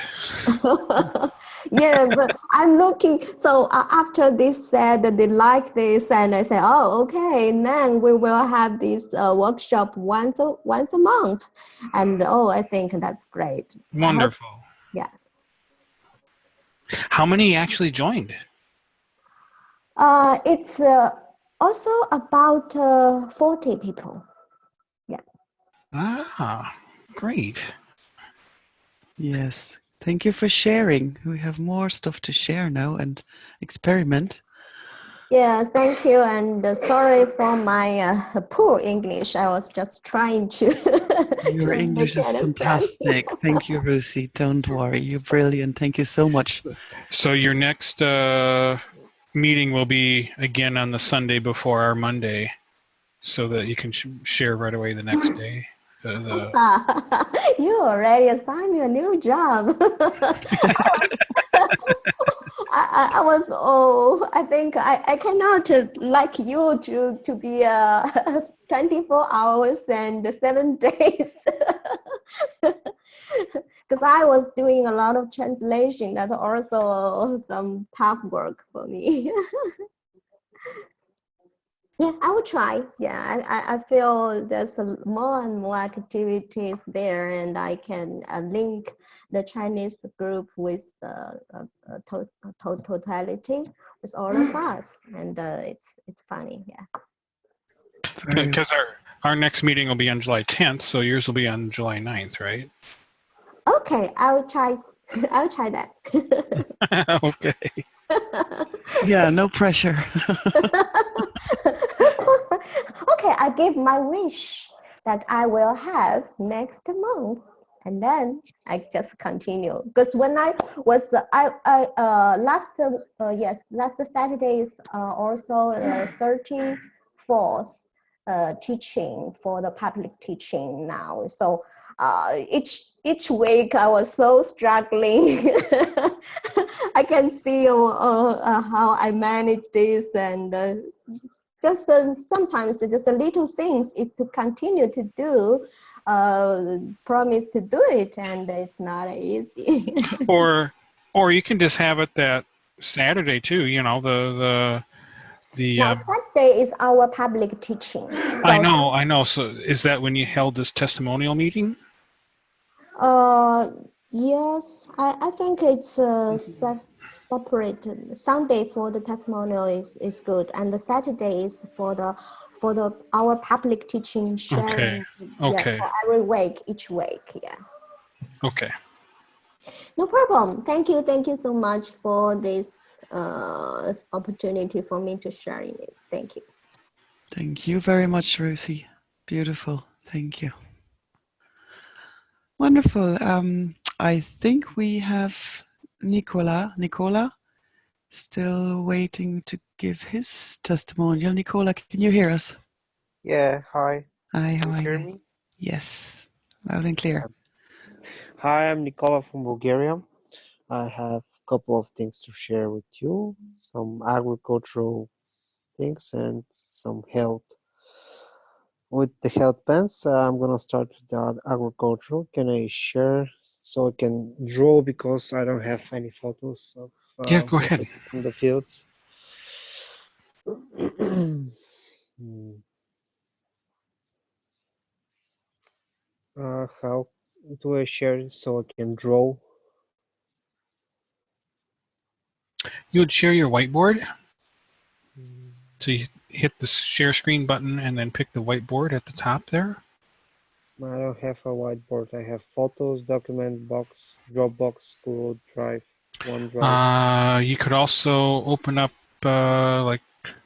Yeah, but I'm looking. So after they said that they like this, and I said, oh, okay, and then we will have this workshop once a month, and I think that's great. Wonderful. Yeah. How many actually joined? It's also about 40 people. Yeah. Ah, great. Yes. Thank you for sharing. We have more stuff to share now and experiment. Yes, thank you. And sorry for my poor English. I was just trying to. Your English is fantastic. Thank you, Ruthie. Don't worry. You're brilliant. Thank you so much. So your next meeting will be again on the Sunday before our Monday, so that you can share right away the next day. You already assigned me a new job. I was, I think I cannot like you to be 24 hours and 7 days. Because I was doing a lot of translation. That's also some tough work for me. Yeah, I will try. Yeah, I feel there's more and more activities there, and I can link the Chinese group with the totality with all of us, and it's funny. Yeah. Because our next meeting will be on July 10th, so yours will be on July 9th, right? Okay, I'll try. I'll try that. Okay. Yeah, no pressure. Okay, I give my wish that I will have next month, and then I just continue. Because when I was last Saturday is also 34th teaching for the public teaching now. So each week I was so struggling. I can see how I manage this, and just sometimes just a little things is to continue to do, promise to do it, and it's not easy. or you can just have it that Saturday too. You know, the Now Saturday is our public teaching. So, I know. So is that when you held this testimonial meeting? Yes, I think it's separated. Sunday for the testimonial is good, and the Saturday is for our public teaching sharing. Okay. Yeah, for every week, each week. Yeah. Okay. No problem. Thank you so much for this opportunity for me to share in this. Thank you. Thank you very much, Ruthie. Beautiful. Thank you. Wonderful. I think we have Nicola. still waiting to give his testimonial. Nicola, can you hear us? Yeah, hi. Hi, how Can you are hear you? me? Yes, loud and clear. Hi, I'm Nicola from Bulgaria. I have a couple of things to share with you, some agricultural things and some health. With the health plans, I'm gonna start with the agricultural. Can I share so I can draw because I don't have any photos of Yeah, go what I ahead. did from the fields. How do I share so I can draw? You would share your whiteboard. Mm, So you hit the share screen button and then pick the whiteboard at the top there. I don't have a whiteboard. I have photos, document box, Dropbox, Google Drive, OneDrive. You could also open up like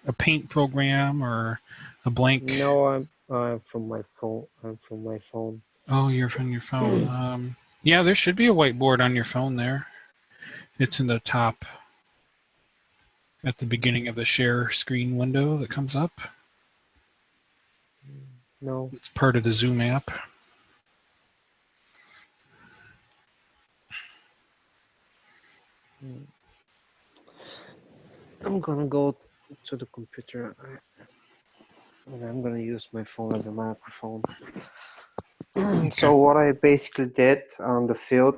a paint program or a blank. No, I'm from my phone. I'm from my phone. Oh, you're from your phone. Yeah, there should be a whiteboard on your phone there. It's in the top at the beginning of the share screen window that comes up. No. It's part of the Zoom app. I'm gonna go to the computer and I'm gonna use my phone as a microphone. Okay. So what I basically did on the field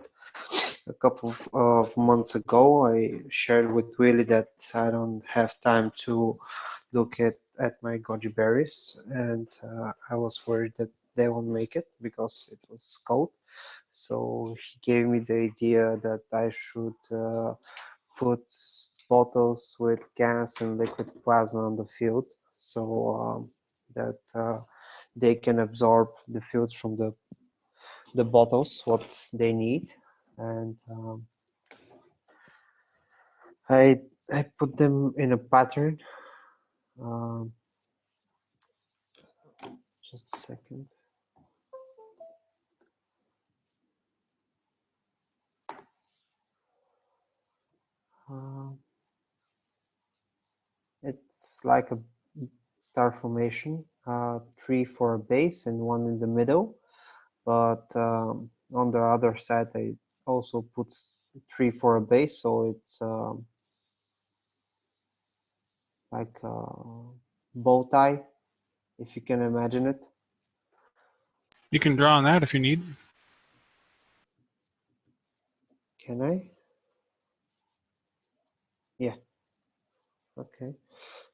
a couple of months ago, I shared with Willie that I don't have time to look at my goji berries, and I was worried that they won't make it because it was cold. So he gave me the idea that I should put bottles with gas and liquid plasma on the field so that they can absorb the fluids from the bottles what they need, and I put them in a pattern. um, just a second. uh, it's like a star formation, three for a base and one in the middle, but on the other side I also put three for a base, so it's like a bow tie, if you can imagine it. You can draw on that if you need. Can I? Yeah. Okay.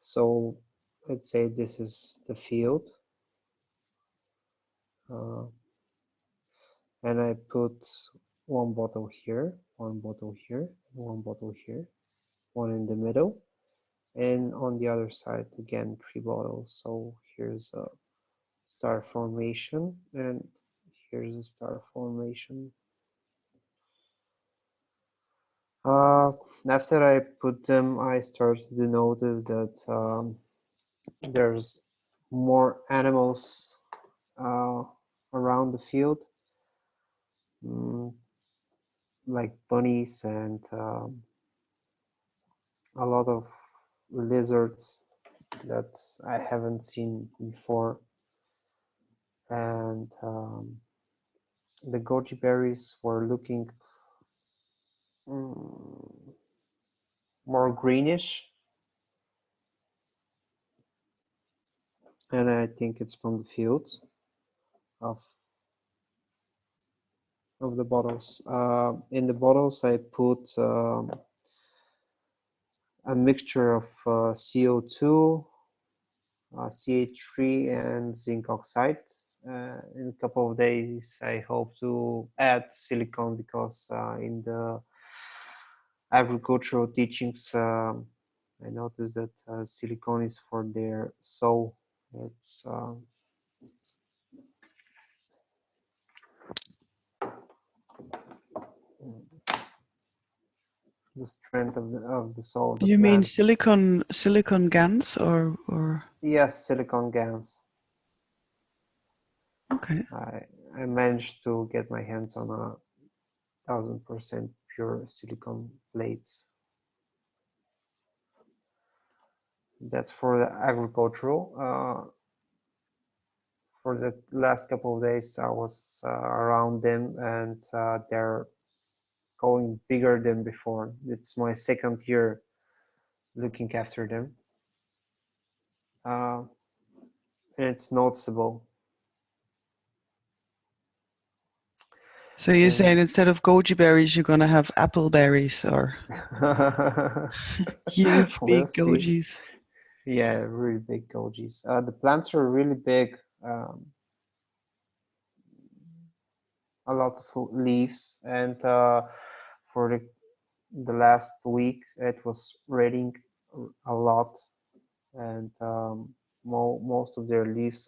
So let's say this is the field, and I put one bottle here, one bottle here, one bottle here, one in the middle, and on the other side again three bottles. So here's a star formation, and here's a star formation. After I put them, I started to notice that there's more animals around the field, like bunnies and a lot of lizards that I haven't seen before. And the goji berries were looking more greenish, and I think it's from the fields of the bottles. In the bottles, I put a mixture of CO2, CH3, and zinc oxide. In a couple of days, I hope to add silicon because in the agricultural teachings, I noticed that silicon is for their soul. It's the strength of the soul of the You mean plant. silicon GaNs or? Yes, silicon GaNs. Okay. I managed to get my hands on 1,000% pure silicon plates. That's for the agricultural. For the last couple of days, I was around them, and they're going bigger than before. It's my second year looking after them. And it's noticeable. So you're saying instead of goji berries, you're going to have apple berries or huge We'll big see. gojis? Yeah, really big gojis. The plants are really big. A lot of leaves, and for the last week it was raining a lot, and most of their leaves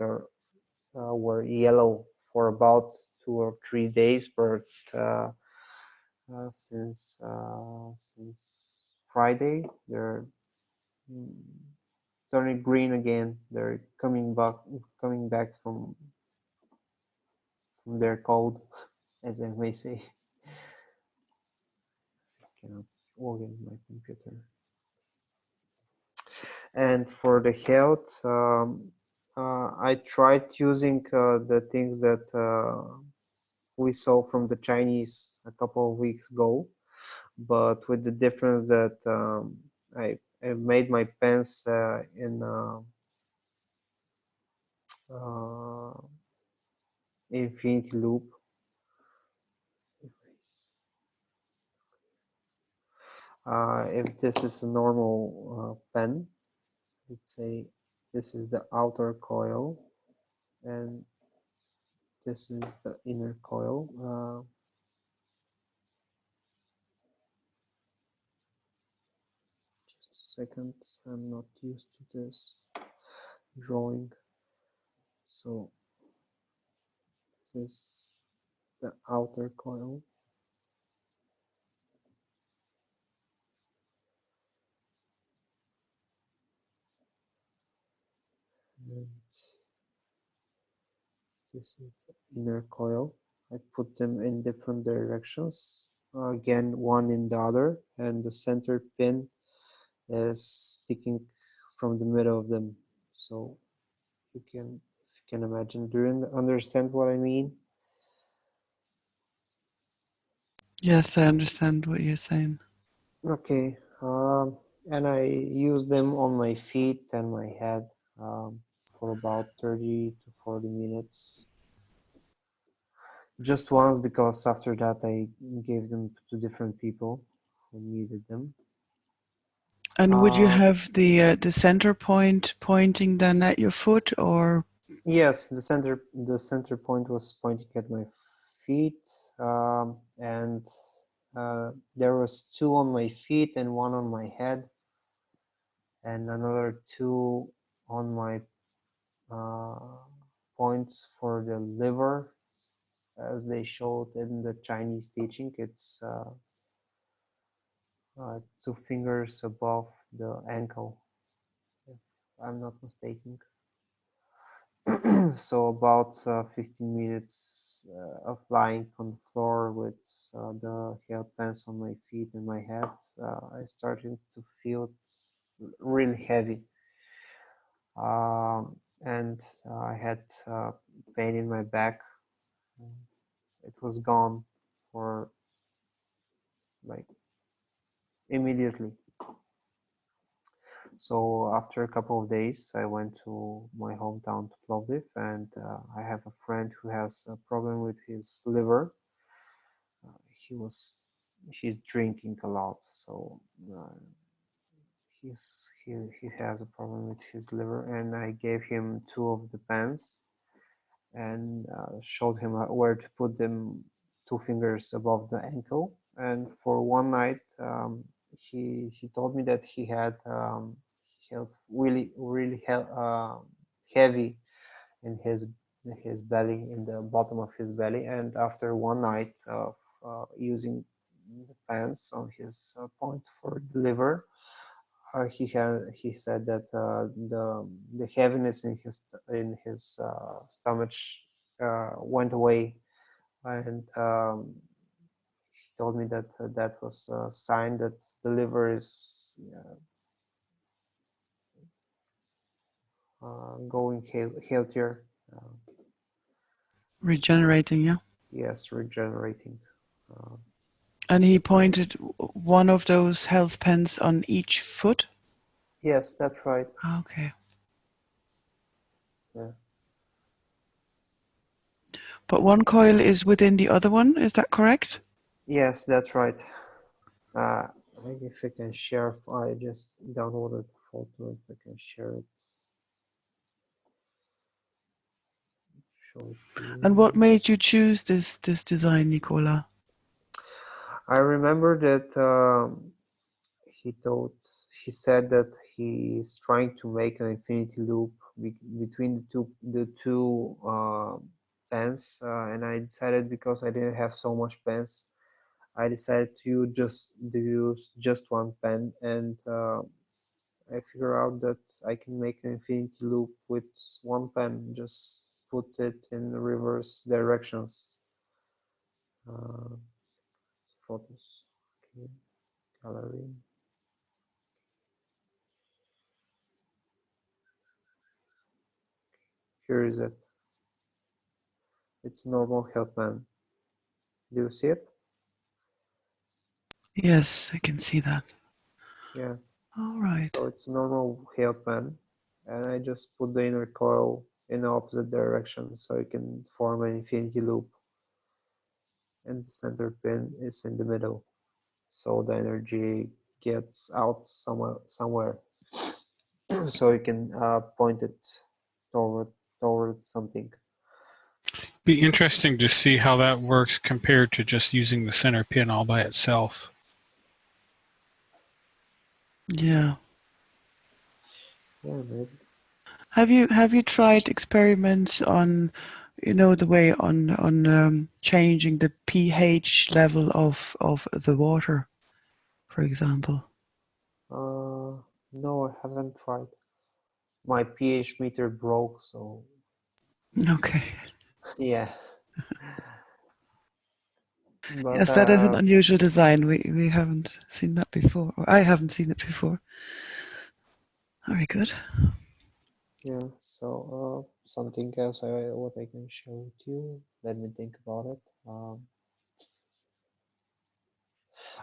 were yellow for about 2 or 3 days, but since Friday they're mm, turning green again. They're coming back from their cold, as I may say. I cannot orient my computer. And for the health, I tried using the things that we saw from the Chinese a couple of weeks ago, but with the difference that I made my pens in infinity loop. If this is a normal pen, let's say this is the outer coil and this is the inner coil. Just a second, I'm not used to this drawing. So this is the outer coil. And this is the inner coil. I put them in different directions. Again, one in the other, and the center pin is sticking from the middle of them. So you can imagine. Do you understand what I mean? Yes, I understand what you're saying. Okay. And I use them on my feet and my head for about 30 to 40 minutes. Just once, because after that I gave them to different people who needed them. And would you have the center point pointing then at your foot, or? Yes, the center point was pointing at my feet, and there was two on my feet and one on my head, and another two on my points for the liver, as they showed in the Chinese teaching. It's 2 fingers above the ankle, if I'm not mistaken. So about 15 minutes of lying on the floor with the head pants on my feet and my head, I started to feel really heavy. And I had pain in my back. It was gone for like immediately. So after a couple of days, I went to my hometown to Plovdiv, and I have a friend who has a problem with his liver. He's drinking a lot, so he has a problem with his liver, and I gave him 2 of the pens and showed him where to put them, 2 fingers above the ankle. And for one night, he told me that he felt really heavy in his belly, in the bottom of his belly. And after one night of using the pants on his points for the liver, he said that the heaviness in his stomach went away, and he told me that that was a sign that the liver is going healthier. Regenerating, yeah. Yes, regenerating. And he pointed one of those health pens on each foot? Yes, that's right. Okay. Yeah. But one coil is within the other one, is that correct? Yes, that's right. If I can share, I just downloaded the photo. If I can share it, show it to you. And what made you choose this design, Nicola? I remember that he said that he's trying to make an infinity loop between the two pens, and I decided, because I didn't have so much pens, I decided to use just one pen, and I figure out that I can make an infinity loop with one pen. Just put it in reverse directions. Photos, okay, gallery. Here is it. It's normal help pen. Do you see it? Yes, I can see that. Yeah. All right. So it's a normal help pen, and I just put the inner coil in the opposite direction so it can form an infinity loop, and the center pin is in the middle, so the energy gets out somewhere. So you can point it toward something. Be interesting to see how that works compared to just using the center pin all by itself. Yeah. Yeah, maybe. Have you tried experiments on, the way on changing the pH level of the water, for example? No, I haven't tried. My pH meter broke, so Okay. yeah. But Yes, that is an unusual design. We haven't seen that before. Or I haven't seen it before. Very good. yeah. So something else what I can share with you. Let me think about it.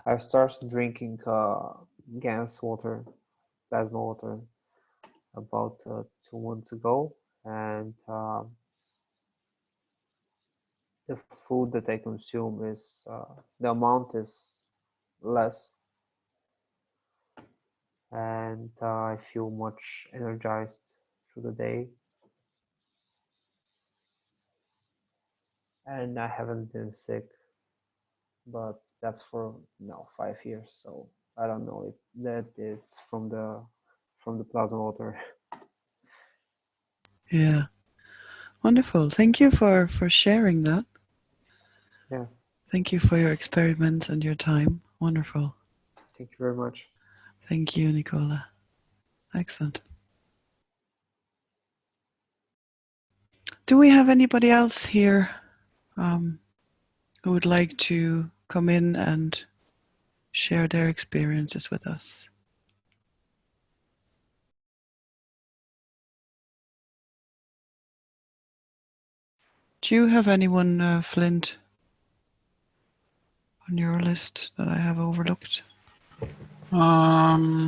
I started drinking gas water, plasma water, about 2 months ago, and the food that I consume is the amount is less, and I feel much energized through the day, and I haven't been sick, but that's for now 5 years, so I don't know if that it's from the plasma water. Yeah. Wonderful. Thank you for sharing that. Yeah. Thank you for your experiments and your time. Wonderful. Thank you very much. Thank you, Nicola. Excellent. Do we have anybody else here who would like to come in and share their experiences with us? Do you have anyone, Flint, on your list that I have overlooked? Or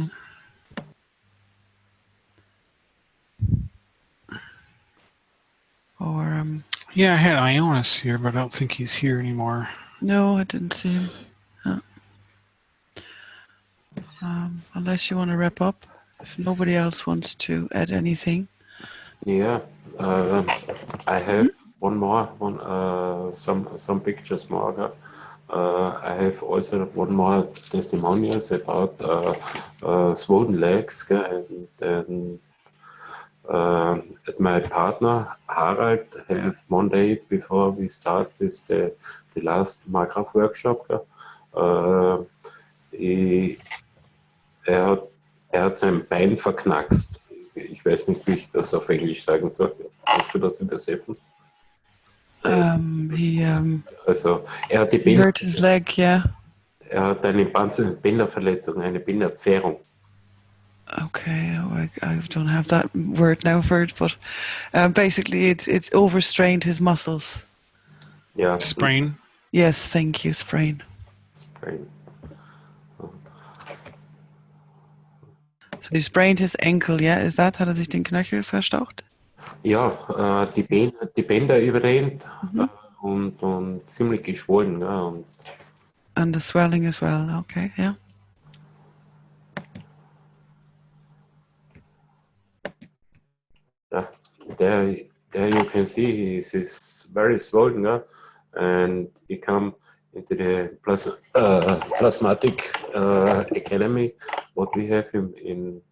Yeah, I had Ionis here, but I don't think he's here anymore. no, I didn't see him. Unless you want to wrap up, if nobody else wants to add anything. Yeah, I have some pictures more. I have also one more testimonials about swollen legs, and my partner Harald have one day before we start with the last Markgraf workshop. Er hat sein Bein verknackst. Ich weiß nicht, wie ich das auf Englisch sagen soll. Kannst du das übersetzen? Also, er hat die He hurt his leg, yeah. Er hat eine Bänderverletzung, eine Bänderzerrung. Okay, I don't have that word now for it, but basically it's overstrained his muscles. Yeah. Sprain. Yes, thank you, sprain. Sprain. So he sprained his ankle, yeah? Hat er sich den Knöchel verstaucht? Ja, die Bänder überdehnt Mhm. und ziemlich geschwollen. Ja, und And the swelling as well, okay, yeah. yeah, there you can see he's very swollen, yeah, and he come into the plasmatic academy, what we have in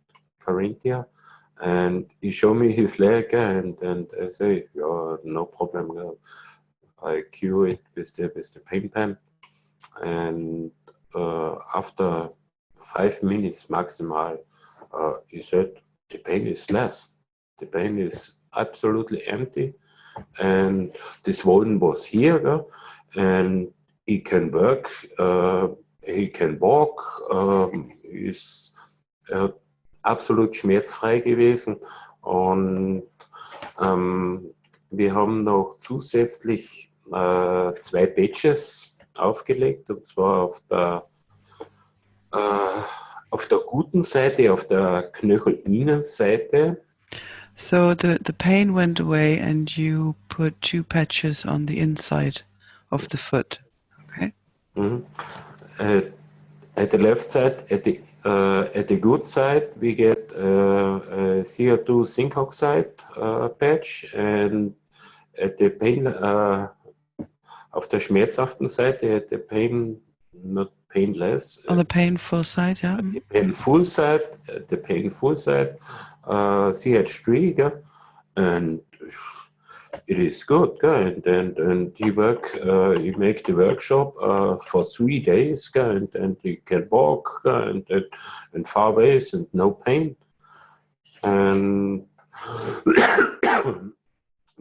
Carinthia, and he showed me his leg, and I say, yeah, no problem. I cure it with the pain pen, and after 5 minutes maximal, he said the pain is less. The pain is absolutely empty, and the swollen was here, and he can work, he can walk, ist absolut schmerzfrei gewesen, und wir haben noch zusätzlich 2 Patches aufgelegt, und zwar auf der guten Seite, auf der Knöchelinnenseite. So the pain went away and you put 2 patches on the inside of the foot, okay? Mhm. At the left side, at the good side, we get a CO2 zinc oxide patch, and at the pain, auf der schmerzhaften Seite, at the pain, not painless. On the painful side, yeah. The painful side, CH3, and it is good, and you make the workshop for 3 days, and you can walk, and far ways and no pain, and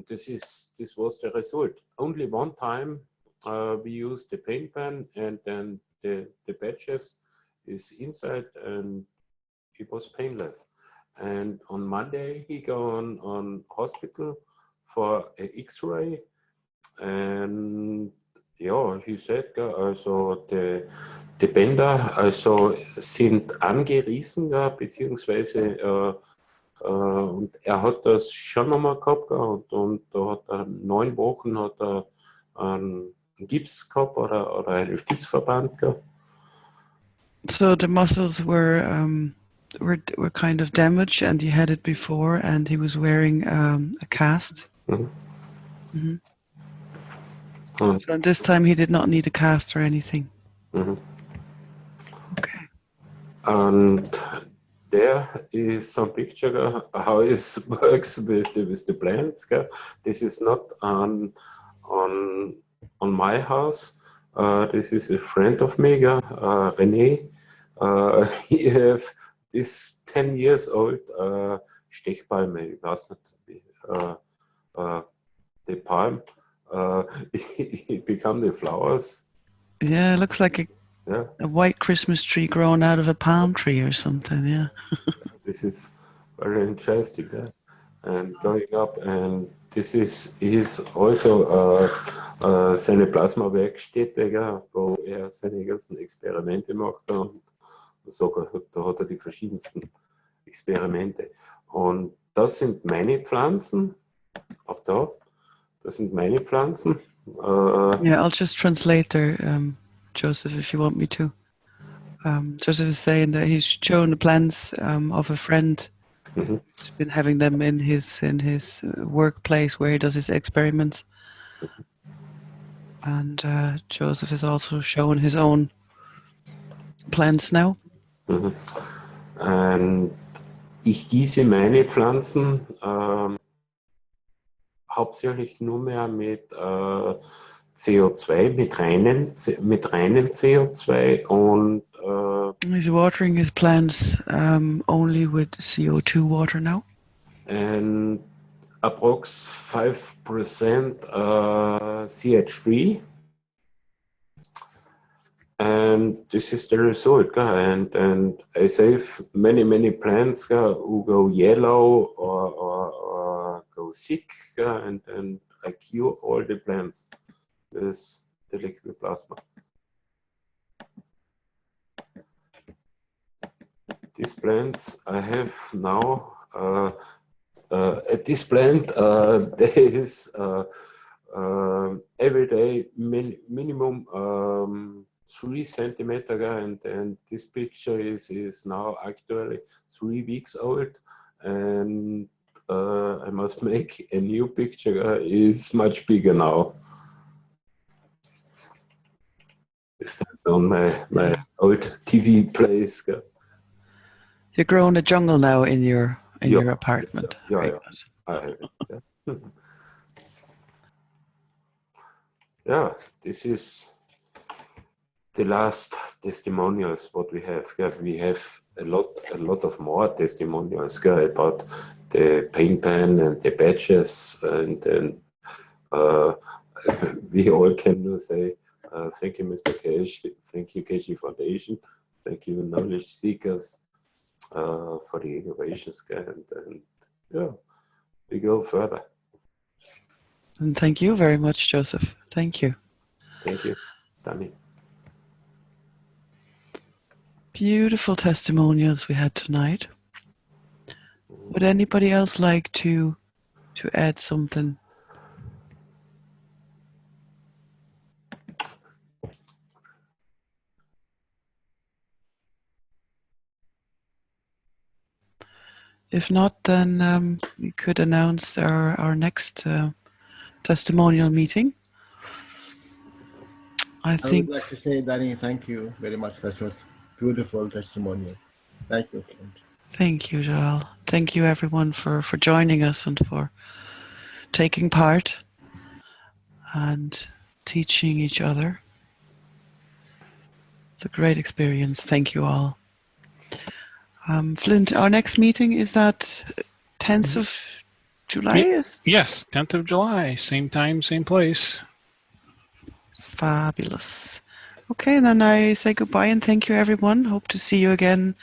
this was the result. Only one time we used the pain pen, and then the patches is inside, and it was painless. And on Monday he go on hospital for an X-ray, and ja, he said, also die Bänder also sind angerissen, beziehungsweise und hat das schon nochmal gehabt, und da hat er 9 Wochen hat er einen Gips gehabt oder einen Stützverband gehabt. So the muscles were kind of damaged, and he had it before, and he was wearing a cast. Mhm. Mm-hmm. Und, So this time he did not need a cast or anything. mhm. Okay. And there is some picture how it works with the plants. This is not on my house. This is a friend of me, René. He have this 10 years old Stechpalme, ich weiß nicht, the palm. It become the flowers. Yeah, it looks like a white Christmas tree growing out of a palm tree or something, yeah. This is very interesting, and going up, and this is also seine Plasmawerkstätte, wo seine ganzen Experimente macht, und so, da hat die verschiedensten Experimente. Und das sind meine Pflanzen, auch das sind meine Pflanzen. Yeah, I'll just translate there, Joseph, if you want me to. Joseph is saying that he's shown the plans of a friend. Mhm. He's been having them in his workplace where he does his experiments. And Joseph is also showing his own plants now. Mhm. Und ich gieße meine Pflanzen hauptsächlich nur mehr mit CO2, mit reinen CO2, und He's watering his plants only with CO2 water now. and approx 5% CH3, And this is the result, and I save many plants who go yellow or go sick, and I cure all the plants with the liquid plasma. These plants I have now. At this plant, there is every day minimum 3 centimeter, and this picture is now actually 3 weeks old, and I must make a new picture. Is much bigger now. It's on my old TV place. You're growing a jungle now in your apartment. Yeah. I have it. Yeah. Yeah, this is the last testimonials what we have. We have a lot of more testimonials about the paint pen and the badges, and we all can say thank you, Mr. Keshe, thank you, Keshe Foundation, thank you, Knowledge Seekers, for the innovations, and yeah, we go further. And thank you very much, Joseph. Thank you. Thank you, Danny. Beautiful testimonials we had tonight. Would anybody else like to add something? If not, then we could announce our next testimonial meeting. I would like to say, Danny, thank you very much. That was beautiful testimonial. Thank you, friend. Thank you, Joel. Thank you, everyone, for joining us and for taking part and teaching each other. It's a great experience. Thank you all. Flint, our next meeting is at 10th of July? Yes, 10th of July. Same time, same place. Fabulous. Okay, then I say goodbye and thank you, everyone. Hope to see you again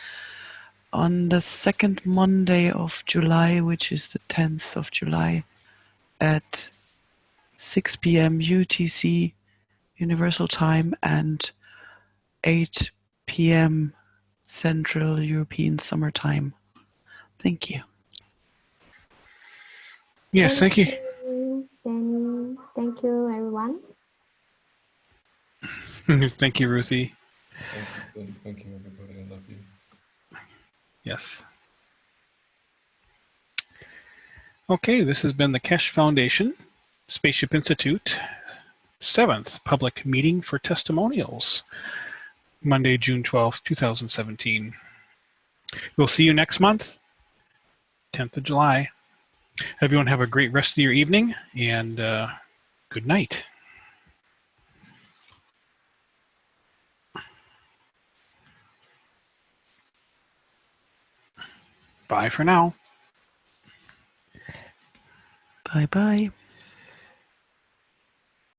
on the second Monday of July, which is the 10th of July at 6 p.m. UTC Universal Time and 8 p.m. Central European Summer Time. Thank you. Yes, thank you. Thank you, everyone. Thank you, Ruthie. Thank you, everybody. I love you. Yes. Okay, this has been the Keshe Foundation, Spaceship Institute, 7th Public Meeting for Testimonials, Monday, June 12th, 2017. We'll see you next month, 10th of July. Everyone have a great rest of your evening, and good night. Bye for now. Bye-bye.